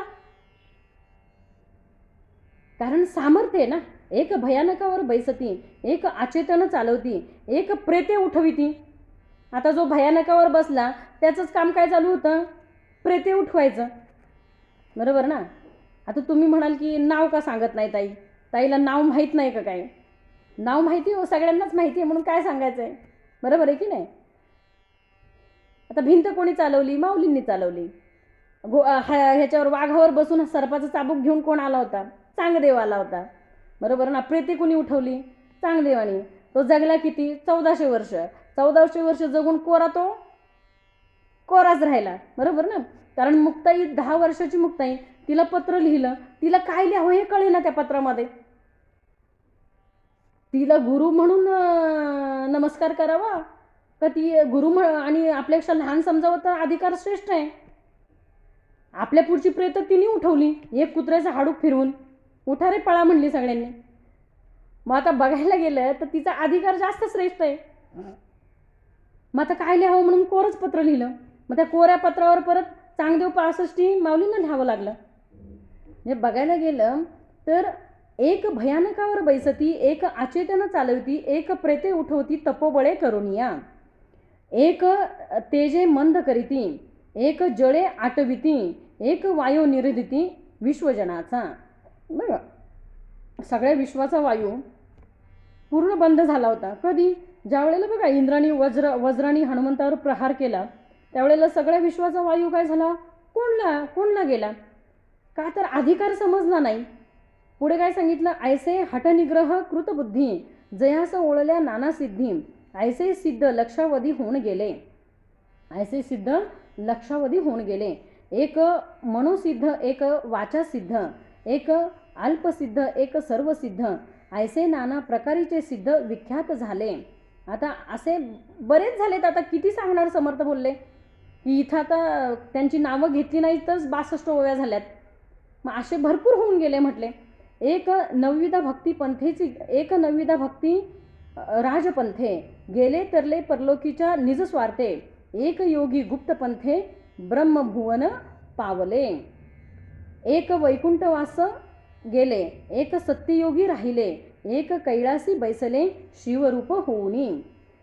कारण सामर्थ्य आहे ना. एक भयानकावर बैसती, एक अचेतन चालवती, एक प्रेते उठविती. आता जो भयानकावर बसला त्याचंच काम काय चालू होतं? प्रेते उठवायचं, बरोबर ना. आता तुम्ही म्हणाल की नाव का सांगत नाही ताई? ताईला नाव माहीत नाही का? काय नाव माहिती हो, सगळ्यांनाच माहिती आहे, म्हणून काय सांगायचं आहे, बरोबर आहे की नाही. आता भिंत कोणी चालवली? माऊलींनी चालवली. ह्याच्यावर वाघावर बसून सर्पाचा चाबूक घेऊन कोण आला होता? चांगदेव आला होता, बरोबर ना. प्रेते कोणी उठवली? चांगदेवानी. तो जगला किती? 1400 वर्ष. 1400 वर्ष जगून कोराच राहिला, बरोबर ना. कारण मुक्ताई 10 वर्षाची मुक्ताई, तिला पत्र लिहिलं, तिला काय लिहावं हे कळेना त्या पत्रामध्ये. तिला गुरु म्हणून नमस्कार करावा का ती गुरु आणि आपल्यापेक्षा लहान समजावं तर अधिकार श्रेष्ठ आहे. आपल्या पुढची प्रेत तिने उठवली, एक कुत्र्याचं हाडूक फिरवून. उठा रे पळा म्हणली सगळ्यांनी. मग आता बघायला गेलं तर तिचा अधिकार जास्त श्रेष्ठ आहे. मग आता काय लिहावं म्हणून कोरच पत्र लिहिलं. मग त्या कोऱ्या पत्रावर परत चांगदेव 65 माऊलींना लिहावं लागलं. म्हणजे बघायला गेलं तर एक भयानकावर बैसती, एक अचेतन चालवती, एक प्रेते उठवती तपोबळे करुनिया, एक तेजे मंद करीती, एक जळे आटविती, एक वायू निर्दिती विश्वजनाचा. बघा सगळ्या विश्वाचा वायू पूर्ण बंद झाला होता. कधी? ज्या वेळेला बघा इंद्राणी वज्राणी हनुमंतावर प्रहार केला त्यावेळेला सगळ्या विश्वाचा वायू काय झाला? कोणला गेला. का तर अधिकार समजला नाही. पुढे काय सांगितलं? ऐसे हटनिग्रह कृतबुद्धी जयास ओळल्या नाना सिद्धी, ऐसे सिद्ध लक्षावधी होऊन गेले. ऐसे सिद्ध लक्षावधी होऊन गेले. एक मनोसिद्ध, एक वाचासिद्ध, एक अल्पसिद्ध, एक सर्वसिद्ध, ऐसे नाना प्रकारीचे सिद्ध विख्यात झाले. आता असे बरेच झालेत. आता किती सांगणार? समर्थ बोलले की इथं आता त्यांची नावं घेतली नाही तर 62 ओव्या झाल्यात. मग असे भरपूर होऊन गेले. म्हटले एक नवविधा भक्ती पंथेची, एक नवविधा भक्ती राजपंथे गेले तरले परलोकीच्या निजस्वार्थे, एक योगी गुप्त पंथे ब्रह्मभुवन पावले. एक वैकुंठवास गेले, एक सत्ययोगी राहिले, एक कैलासी बैसले शिवरूप होऊनी,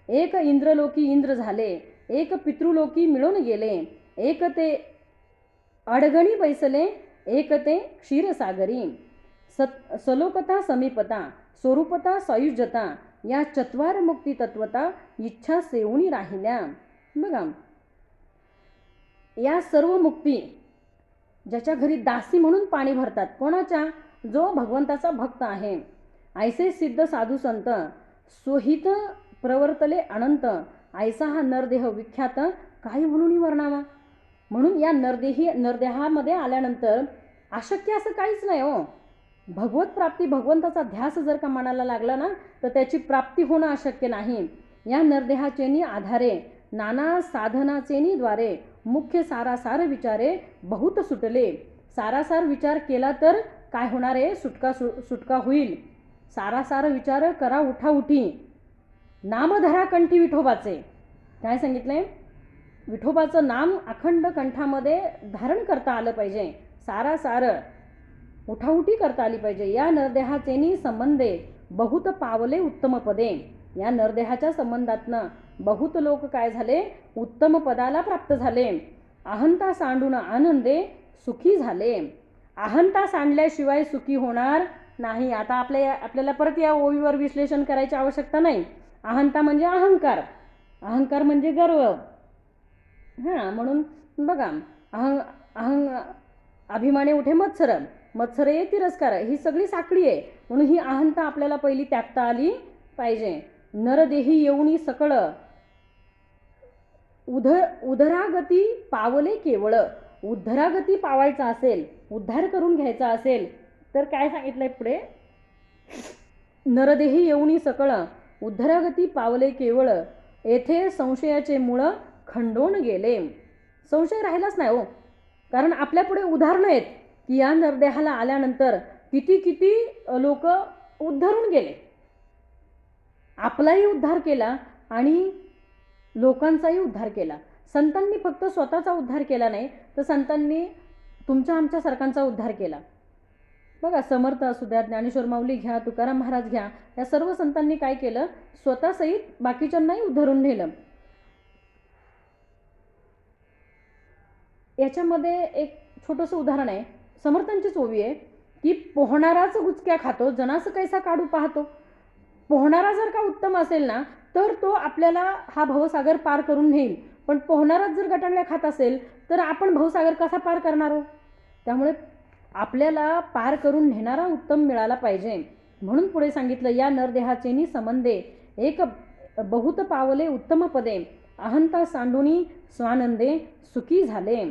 एक इंद्रलोकी इंद्र झाले, एक पितृलोकी मिळून गेले, एक ते अडगणी बैसले, एक ते क्षीरसागरी. सलोकता समीपता स्वरूपता सायुज्यता या चत्वार मुक्ती तत्वता इच्छा सेवूनी राहिल्या. बघा या सर्व मुक्ती ज्याच्या घरी दासी म्हणून पाणी भरतात. कोणाच्या? जो भगवंताचा भक्त आहे. ऐसे सिद्ध साधू संत सोहित प्रवर्तले अनंत, ऐसा हा नरदेह विख्यात काही म्हणून वर्णावा. म्हणून या नरदेहामध्ये आल्यानंतर अशक्य असं काहीच नाही हो. भगवत प्राप्ती, भगवंताचा ध्यास जर का मनाला लागला ना तर त्याची प्राप्ती होणं अशक्य नाही. या नरदेहाचेनी आधारे नाना साधनाचेनी द्वारे मुख्य सारासार विचारे बहुत सुटले. सारासार विचार केला तर काय होणार आहे? सुटका होईल. सारासार विचार करा उठा उठी. नामधरा कंठी विठोबाचे. काय सांगितलंय? विठोबाचं नाम अखंड कंठामध्ये धारण करता आलं पाहिजे. सारासार उठाउठी करता आली पाहिजे. या नरदेहाचेनी संबंधे बहुत पावले उत्तम पदे. या नरदेहाच्या संबंधातनं बहुत लोक काय झाले? उत्तम पदाला प्राप्त झाले. अहंता सांडून आनंदे सुखी झाले. अहंता सांडल्याशिवाय सुखी होणार नाही. आता आपल्याला परत या ओवीवर विश्लेषण करायची आवश्यकता नाही. अहंता म्हणजे अहंकार, अहंकार म्हणजे गर्व. म्हणून बघा अभिमाने उठे मत्सर, मत्सर ये तिरस्कार, ही सगळी साखळी आहे. म्हणून ही अहंता आपल्याला पहिली त्यागता आली पाहिजे. नरदेही येऊनी सकळ उधरागती पावले केवळ. उद्धरागती पावायचा असेल, उद्धार करून घ्यायचा असेल तर काय सांगितलंय पुढे? नरदेही येऊनी सकळ उद्धरागती पावले केवळ, येथे संशयाचे मूळ खंडोन गेले. संशय राहिलाच नाही हो. कारण आपल्या पुढे उदाहरणं आहेत की या नरदेहाला आल्यानंतर किती लोक उद्धरून गेले. आपलाही उद्धार केला आणि लोकांचाही उद्धार केला. संतांनी फक्त स्वतःचा उद्धार केला नाही तर संतांनी तुमच्या आमच्या सारखांचा उद्धार केला. बघा समर्थ असू द्या, ज्ञानेश्वर माऊली घ्या, तुकाराम महाराज घ्या, या सर्व संतांनी काय केलं? स्वतःसहित बाकीच्यांनाही उद्धरून नेलं. याच्यामध्ये एक छोटंसं उदाहरण आहे. समर्थांचीच ओवी आहे की पोहणाराच गुचक्या खातो, जनास कैसा काढू पाहतो. पोहणारा जर का उत्तम असेल ना तर तो आपल्याला हा भवसागर पार करून नेईल. पण पोहणाराच जर गटांगळ्या खात असेल तर आपण भवसागर कसा पार करणार आहोत? त्यामुळे आपल्याला पार करून नेणारा उत्तम मिळाला पाहिजे. म्हणून पुढे सांगितलं या नरदेहाचेनी संबंधे एक बहुत पावले उत्तम पदे, अहंता सांडूनी स्वानंदे सुखी झाले.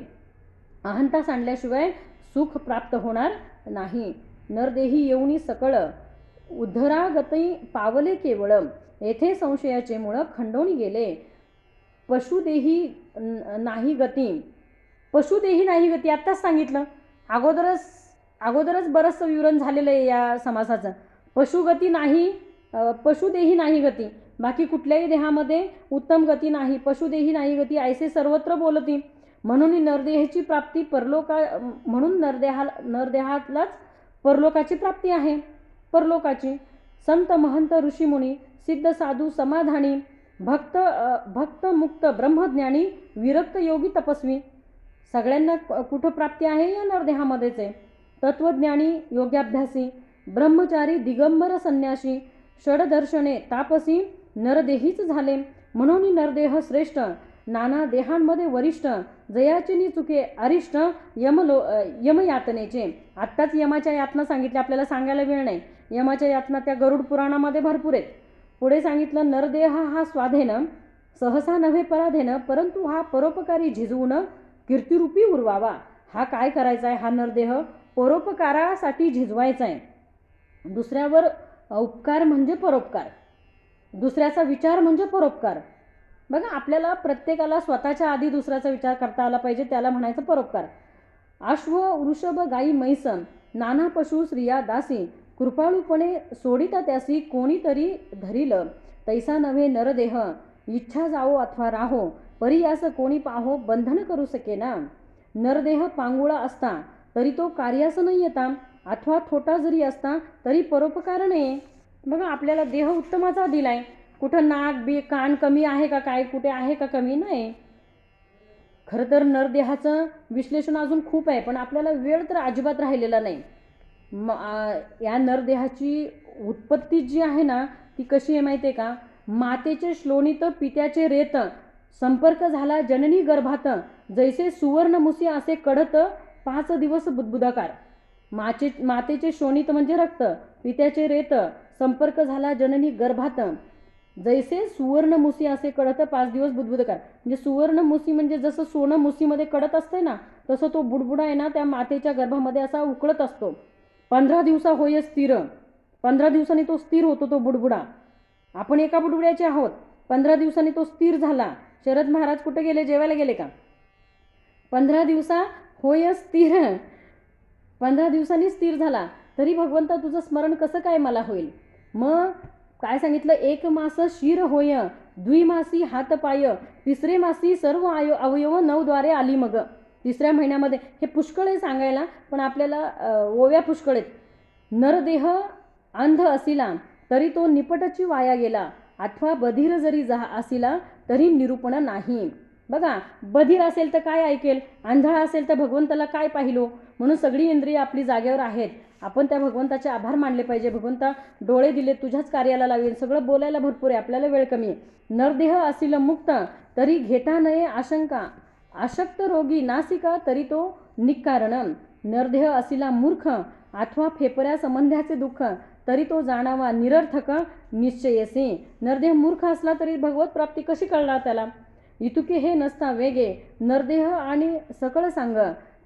अहंता सांडल्याशिवाय सुख प्राप्त होणार नाही. नरदेही येऊनी सकळ उद्धरागती पावले केवळ, येथे संशयाचे मूळ खंडोनी गेले. पशुदेही नाही गती. पशुदेही नाही गती आत्ताच सांगितलं. अगोदरच अगोदरच बरंचसं विवरण झालेलं आहे या समासाचं. पशुगती नाही, पशुदेही नाही गती, बाकी कुठल्याही देहामध्ये उत्तम गती नाही. पशुदेही नाही गती ऐसे सर्वत्र बोलती, म्हणून नरदेहाची प्राप्ती म्हणून नरदेहातलाच परलोकाची प्राप्ती आहे. परलोकाची संत महंत ऋषीमुनी सिद्ध साधू समाधानी भक्त मुक्त ब्रह्मज्ञानी विरक्त योगी तपस्वी सगळ्यांना कुठं प्राप्ती आहे? या नरदेहामध्येच आहे. तत्वज्ञानी योग्याभ्यासी ब्रह्मचारी दिगंबर संन्यासी षडदर्शने तापसी नरदेहीच झाले, म्हणून नरदेह श्रेष्ठ नाना देहांमध्ये वरिष्ठ जयाचिनी चुके अरिष्ट यमयातनेचे. आत्ताच यमाच्या यातना सांगितल्या, आपल्याला सांगायला वेळ नाही. यमाच्या यातना त्या गरुड पुराणामध्ये भरपूर आहेत. पुढे सांगितलं नरदेह हा स्वाधीन सहसा नव्हे पराधीन, परंतु हा परोपकारी झिजवून कीर्तिरूपी उरवावा. हा काय करायचा आहे? हा नरदेह परोपकारासाठी झिजवायचा आहे. दुसऱ्यावर उपकार म्हणजे परोपकार, दुसऱ्याचा विचार म्हणजे परोपकार. बघा, आपल्याला प्रत्येकाला स्वतःच्या आधी दुसऱ्याचा विचार करता आला पाहिजे, त्याला म्हणायचं परोपकार. अश्व वृषभ गाई म्हैस नाना पशु स्त्रिया दासी कृपाळूपणे सोडिता त्यासी कोणीतरी धरिल, तैसा नव्हे नरदेह इच्छा जाओ अथवा राहो, परी यास कोणी पाहो बंधन करू सकेना. नरदेह पांगुळा असता तरी तो कार्यास नाही येता, अथवा छोटा जरी असता तरी परोपकार नाही. बघा, आपल्याला देह उत्तमाचा दिलाय. कुठं नाक बी कान कमी आहे का, काय कुठे आहे का कमी? नाही. खरं तर नरदेहाचं विश्लेषण अजून खूप आहे, पण आपल्याला वेळ तर अजिबात राहिलेला नाही. या नरदेहाची उत्पत्ती जी आहे ना, ती कशी आहे माहिती आहे का? मातेचे श्लोणित पित्याचे रेत संपर्क झाला जननी गर्भात, जैसे सुवर्ण मुसी असे कडत 5 दिवस बुदबुदाकार. मातेचे शोणित म्हणजे रक्त, पित्याचे रेत संपर्क झाला जननी गर्भात, जैसे सुवर्ण मुसी असे कडत 5 दिवस बुदबुदकार. म्हणजे सुवर्ण मुसी म्हणजे जसं सोनं मुसीमध्ये कडत असते ना, तसं तो बुडबुडा आहे ना त्या मातेच्या गर्भामध्ये असा उकळत असतो. 15 दिवसा होय स्थिर. 15 दिवसांनी तो स्थिर होतो तो बुडबुडा. आपण एका बुडबुड्याचे आहोत. 15 दिवसांनी तो स्थिर झाला. शरद महाराज कुठे गेले? जेवायला गेले का? 15 दिवसा होय स्थिर. 15 दिवसांनी स्थिर झाला. तरी भगवंता तुझं स्मरण कसं काय मला होईल? मग काय सांगितलं? 1 मास शिर होय, 2 मासी हात पाय, 3 मासी सर्व अवयव 9 द्वारे आली मग. 3ऱ्या महिन्यामध्ये. हे पुष्कळ आहे सांगायला, पण आपल्याला ओव्या पुष्कळ आहेत. नरदेह अंध असिला तरी तो निपटची वाया गेला, अथवा बधीर जरी असिला तरी निरूपण नाही. बघा, बधीर असेल तर काय ऐकेल, आंधळा असेल तर भगवंताला काय पाहिलो. म्हणून सगळी इंद्रिय आपली जागेवर आहेत. आपण त्या भगवंताचे आभार मानले पाहिजे. भगवंता डोळे दिले, तुझ्याच कार्याला लावेल. सगळं बोलायला भरपूर आहे, आपल्याला वेळ कमी आहे. नरदेह असिल मुक्त तरी घेता नये आशंका, अशक्त रोगी नासिका तरी तो निक्कारण. नरदेह असिला मूर्ख अथवा फेफऱ्या संबंधाचे दुःख तरी तो जाणावा निरर्थक निश्चयसे. नरदेह मूर्ख असला तरी भगवत प्राप्ती कशी कळणार त्याला? इतुके हे नसता वेगे नरदेह आणि सकळ सांग,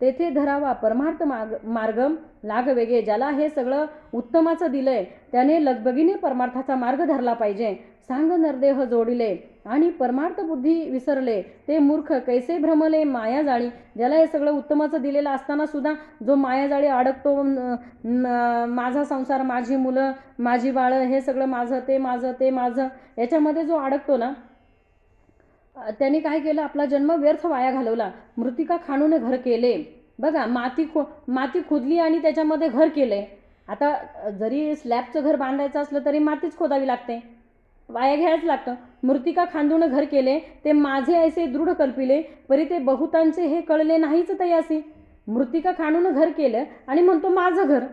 तेथे धरावा परमार्थ मार्ग लाग वेगे. ज्याला हे सगळं उत्तमाचं दिलंय त्याने लगबगीने परमार्थाचा मार्ग धरला पाहिजे. सांग नरदेह जोडिले आणि परमार्थ बुद्धी विसरले, ते मूर्ख कैसे भ्रमले मायाजाळी. ज्याला हे सगळं उत्तमाचं दिलेलं असताना सुद्धा जो मायाजाळी अडकतो, माझा संसार, माझी मुलं, माझी बाळं, हे सगळं माझं, ते माझं, ते माझं, याच्यामध्ये जो अडकतो ना, त्यांनी काय केलं? आपला जन्म व्यर्थ वाया घालवला. मृतिका खाणून घर केले. बघा, माती खोदली आणि त्याच्यामध्ये घर केले. आता जरी स्लॅबचं घर बांधायचं असलं तरी मातीच खोदावी लागते, वाया घ्यायच लागतं. मृतिका खांदून घर केले, ते माझे ऐसे दृढ कल्पिले, परी ते बहुतांचे हे कळले नाहीच तयासी. मृतिका खाणून घर केलं आणि म्हणतो माझं घर.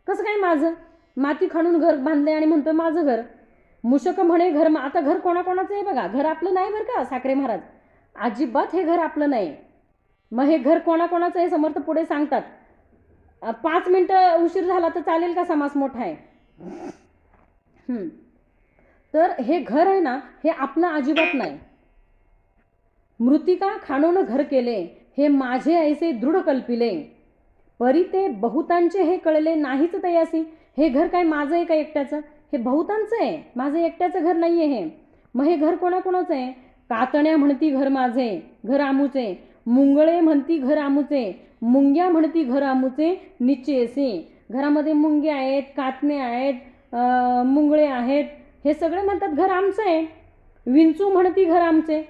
कसं काय माझं? माती खाणून घर बांधले आणि म्हणतो माझं घर. मूषक म्हणे घर. आता घर कोणाकोणाचं आहे बघा, घर आपलं नाही बरं का साखरे महाराज, अजिबात हे घर आपलं नाही. मग हे घर कोणाकोणाचं आहे? समर्थ पुढे सांगतात. 5 मिनिटं उशीर झाला तर चालेल का? समास मोठा आहे. तर हे घर आहे ना, हे आपलं अजिबात नाही. मृतिका खाणून घर केले, हे माझे ऐसे दृढ कल्पिले, परी ते बहुतांचे हे कळले नाहीच तयासी. हे घर काय माझं आहे का एकट्याचं? हे बहुतांचं आहे, माझं एकट्याचं घर नाही आहे हे. मग हे घर कोणाकोणाचं आहे? कातण्या म्हणती घर माझे, घर आमूचे. मुंगळे म्हणती घर आमूचे. मुंग्या म्हणती घर आमुचे निश्चयसी. घरामध्ये मुंग्या आहेत, कातणे आहेत, मुंगळे आहेत, हे सगळे म्हणतात घर आमचं आहे. विंचू म्हणती घर आमचे,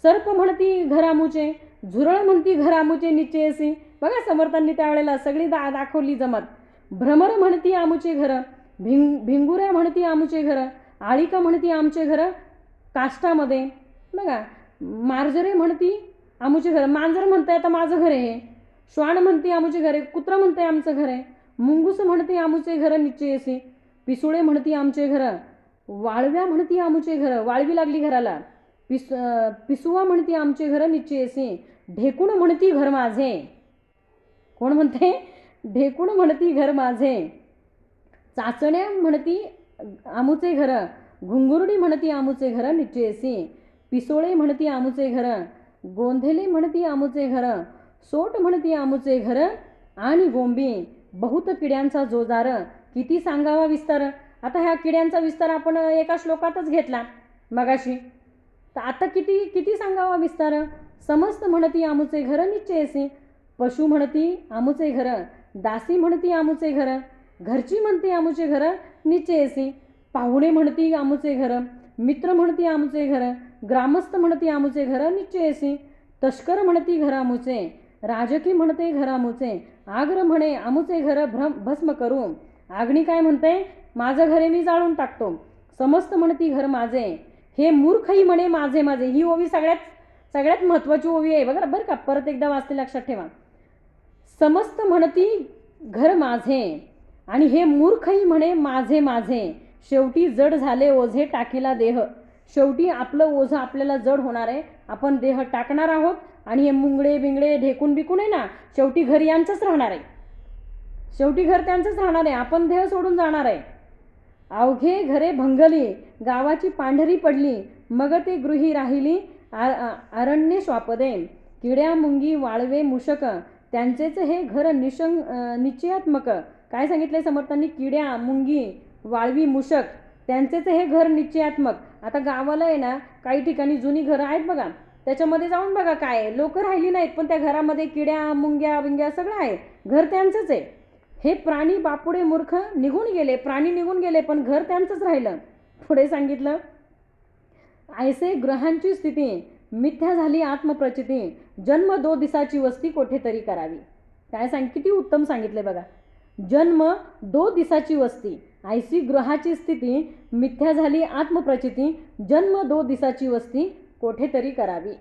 सर्प म्हणती घर आमुचे, झुरळ म्हणती घर आमुचे निश्चयसी. बघा समर्थांनी त्यावेळेला सगळी दाखवली जमात. भ्रमर म्हणती आमुचे घर, भिंगुऱ्या म्हणती आमुचे घर, आळिका म्हणती आमचे घर काष्टामध्ये. बघा मार्जरे म्हणती आमुचे घर, मांजर म्हणते आता माझं घर आहे. श्वान म्हणते आमुचे घर आहे, कुत्रा म्हणते आमचं घर आहे. मुंगूस म्हणते आमुचे घर निश्चयसी. पिसुळे म्हणती आमचे घर, वाळव्या म्हणती आमुचे घर, वाळवी लागली घराला. पिसुवा म्हणती आमचे घर निश्चयसी. ढेकूण म्हणती घर माझे. कोण म्हणते? ढेकूण म्हणती घर माझे. चाचण्या म्हणती आमुचे घर, घुंगुरडी म्हणती आमुचे घर निश्चयसी. पिसोळे म्हणती आमुचे घर, गोंधेले म्हणती आमुचे घर, सोट म्हणती आमुचे घर आणि गोंबी. बहुत किड्यांचा जोजार, किती सांगावा विस्तार. आता ह्या किड्यांचा विस्तार आपण एका श्लोकातच घेतला मगाशी, तर आता किती किती सांगावा विस्तार. समस्त म्हणती आमुचे घर निश्चयसी. पशु म्हणती आमुचे घर, दासी म्हणती आमुचे घर, घरची म्हणती आमुचे घर निश्चयसी. पाहुणे म्हणती आमुचे घर, मित्र म्हणती आमुचे घर, ग्रामस्थ म्हणती आमुचे घर निश्चयसी. तस्कर म्हणती घर आमुचे, राजकी म्हणते घर आमुचे. आग्र म्हणे आमुचे घर भस्म करू. आग्नी काय म्हणते? माझं घरे मी जाळून टाकतो. समस्त म्हणती घर माझे, हे मूर्खही म्हणे माझे माझे. ही ओवी सगळ्यात महत्त्वाची ओवी आहे बघा, बरं का. परत एकदा वाचते, लक्षात ठेवा. समस्त म्हणती घर माझे आणि हे मूर्खही म्हणे माझे माझे. शेवटी जड झाले ओझे टाकीला देह. शेवटी आपलं ओझं आपल्याला जड होणार आहे, आपण देह टाकणार आहोत. आणि हे मुंगडे बिंगडे ढेकून बिकून आहे ना, शेवटी घर यांचंच राहणार आहे. शेवटी घर त्यांचंच राहणार आहे, आपण देह सोडून जाणार आहे. अवघे घरे भंगली, गावाची पांढरी पडली, मग ते गृही राहिली अरण्ये श्वापदे. किड्या मुंगी वाळवे मूषक, त्यांचेच हे घर निश्चयात्मक. काय सांगितलंय समर्थांनी? किड्या मुंगी वाळवी मूषक, त्यांचेच हे घर निश्चयात्मक. आता गावाला आहे ना, काही ठिकाणी जुनी घरं आहेत बघा, त्याच्यामध्ये जाऊन बघा काय लोक राहिली नाहीत, पण त्या घरामध्ये किड्या मुंग्या बिंग्या सगळं आहे, घर त्यांचंच आहे. हे प्राणी बापुडे मूर्ख निघून गेले, प्राणी निघून गेले, पण घर त्यांचंच राहिलं. पुढे सांगितलं, ऐसे ग्रहांची स्थिती, मिथ्या झाली आत्मप्रचिती, जन्म 2 दिसाची वस्ती कोठेतरी करावी. काय किती उत्तम सांगितले बघा. जन्म 2 दिसाची वस्ती, ऐसी ग्रहाची स्थिती, मिथ्या झाली आत्मप्रचिती, जन्म 2 दिसाची वस्ती कोठेतरी करावी.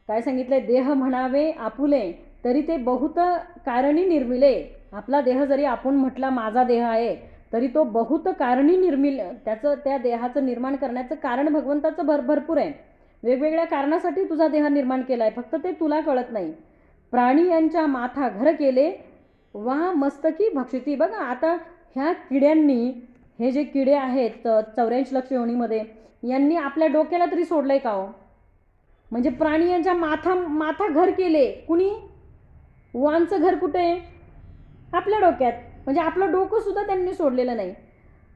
काय सांगितलंय? देह म्हणावे आपुले, तरी ते बहुत कारणी निर्मिले. आपला देह जरी आपण म्हटला माझा देह आहे, तरी तो बहुत कारणी निर्मिल. त्या देहाचं निर्माण करण्याचं कारण भगवंताचं भरपूर आहे. वेगवेगळ्या कारणासाठी तुझा देह निर्माण केला आहे, फक्त ते तुला कळत नाही. प्राणी यांच्या माथा घर केले, वा मस्तकी भक्षिती. बघा आता ह्या किड्यांनी, हे जे किडे आहेत 84 लक्ष योनीमध्ये, यांनी आपल्या डोक्याला तरी सोडलंय का हो? म्हणजे प्राणी यांच्या माथा घर केले. कुणी? वांचं घर कुठे आहे? आपल्या डोक्यात. म्हणजे आपलं डोकं सुद्धा त्यांनी सोडलेलं नाही.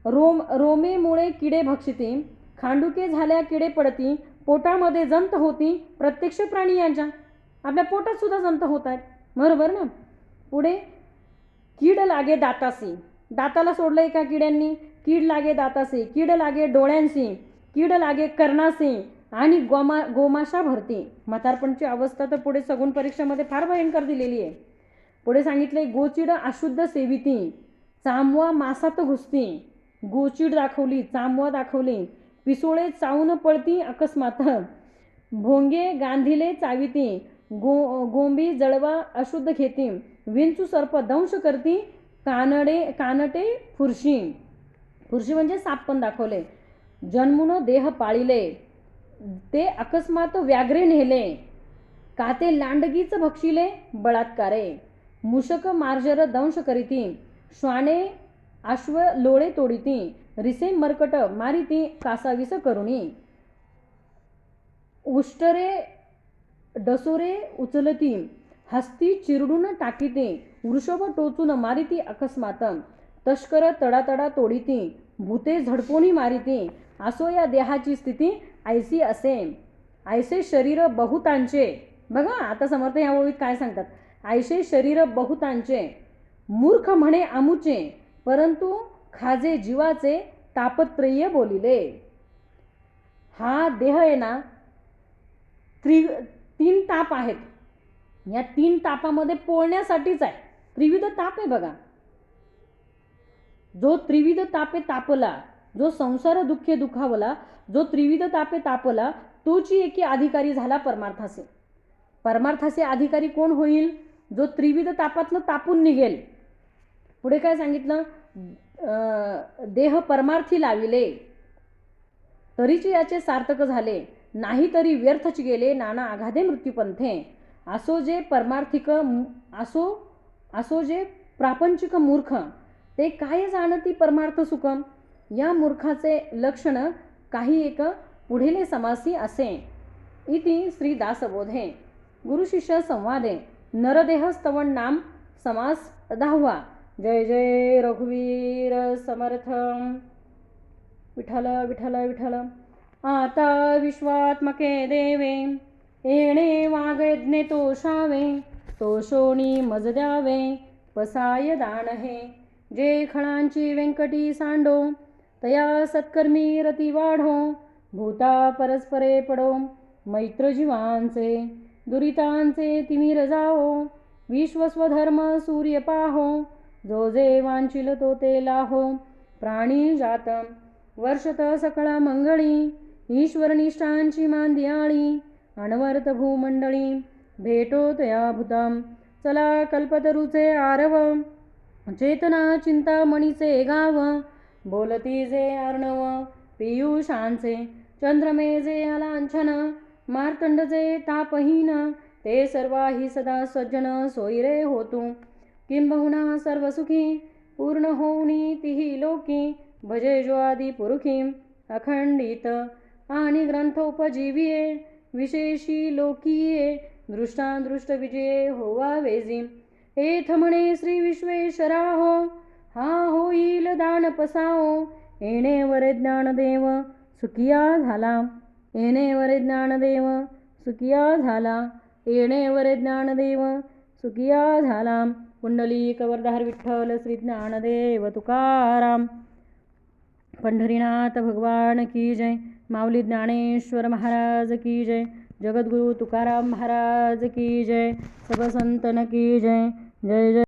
रोमेमुळे किडे भक्षिती, खांडुके झाल्या किडे पडती, पोटामध्ये जंत होती प्रत्यक्ष प्राणी यांच्या. आपल्या पोटात सुद्धा जंत होत आहेत, बरोबर ना. पुढे कीड लागे दातासी, दाताला सोडलंय का किड्यांनी? कीड लागे दातासी, कीड लागे डोळ्यांसी, कीड लागे कर्णासी आणि गोमाशा भरती. म्हातारपणची अवस्था तर पुढे सगुण परीक्षेमध्ये फार भयंकर दिलेली आहे. पुढे सांगितले, गोचिड अशुद्ध सेविती, चामवा मासात घुसती. गोचिड दाखवली, चामवा दाखवली. पिसोळे चावून पळती अकस्मात, भोंगे गांधीले चाविती, गोंबी जळवा अशुद्ध घेती, विंचू सर्प दंश करती, कानटे फुरशी. फुरशी म्हणजे साप पण दाखवले. जन्मून देह पाळिले, ते अकस्मात व्याघ्रे नेले, काते लांडगीच भक्षिले बळात्कारे. मूषक मार्जर दंश करीती, श्वाने अश्व लोळे तोडिती, रिसे मरकट मारिती कासावीस करुणी. उष्टरे डसोरे उचलती, हस्ती चिरडून टाकीते, वृषभ टोचून मारिती अकस्मात, तस्कर तडातडा तोडिती, भूते झडपोनी मारिती. असो या देहाची स्थिती ऐसी असे. ऐसे शरीर बहुतांचे. बघा आता समर्थ या ओळीत काय सांगतात? ऐसे शरीर बहुतांचे, मूर्ख म्हणे आमुचे, परंतु खाजे जीवाचे, तापत्रय्य बोलिले. हा देह आहे ना, 3 ताप आहेत. या 3 तापामध्ये पोळण्यासाठीच आहे. त्रिविध ताप आहे बघा. जो त्रिविध तापे तापला, जो संसार दुःखे दुखावला, जो त्रिविध तापे तापला, तोची एकी अधिकारी झाला परमार्थासे. परमार्थाचे अधिकारी कोण होईल? जो त्रिविध तापातनं तापून निघेल. पुढे काय सांगितलं? देह परमार्थी लाविले, तरीचे याचे सार्थक झाले, नाही तरी व्यर्थच गेले, नाना आघादे मृत्यूपंथे. असो जे परमार्थिक, असो जे प्रापंचिक मूर्ख, ते काय जाणती परमार्थ सुखम. या मूर्खाचे लक्षण काही एक पुढील समासी असे. इति श्री दासबोधे. गुरुशिष्य संवादे. नरदेह स्तवन नाम समास 10वा. जय जय रघुवीर समर्थ. विठ्ठल विठ्ठल विठ्ठल. आता विश्वात्मके देवे, येणे वागयज्ञे तोषावे, तोषोणी मज द्यावे, पसाय दान हे. जे खळांची व्यंकटी सांडो, तया सत्कर्मी रती वाढो, भूता परस्परे पडो, मैत्र जीवांचे, दुरितांचे तिमिर जाओ, विश्वस्वधर्म सूर्य पाहो, जो जे वांछिल तो ते लाहो, प्राणी जात वर्षत सकळ मंगळी, ईश्वरनिष्ठांची मांदियाळी, अनवर्त भूमंडळी, भेटो तया भूताम, चला कल्पतरूचे आरव, चेतना चिंतामणीचे गाव, बोलती जे अर्णव पियुषांचे, चंद्रमे जे अलांछन, मार्तंडचे तापहीन, ते सर्वाही सदा सज्जन सोयरे होतू, किंबहुना सर्वसुखी, पूर्ण होऊनी तिही लोकी, भजे जो आदि पुरुखी, अखंडित आणि ग्रंथोपजीविये, विशेषी लोकीये, दृष्टादृष्ट विजये होवा वेजी. एथ म्हणे श्री विश्वेश्वराहो, हा होईल दान पसाओ, येणे वरे ज्ञानदेव सुखिया झाला, येणे वरे ज्ञानदेव सुखिया झाला, येणे वरे ज्ञानदेव सुखिया झाला. पुंडलिक वरदार विठ्ठल श्री ज्ञानदेव तुकाराम. पंढरीनाथ भगवान की जय. माऊली ज्ञानेश्वर महाराज की जय. जगद्गुरु तुकाराम महाराज की जय. सब संतन की जय. जय जय.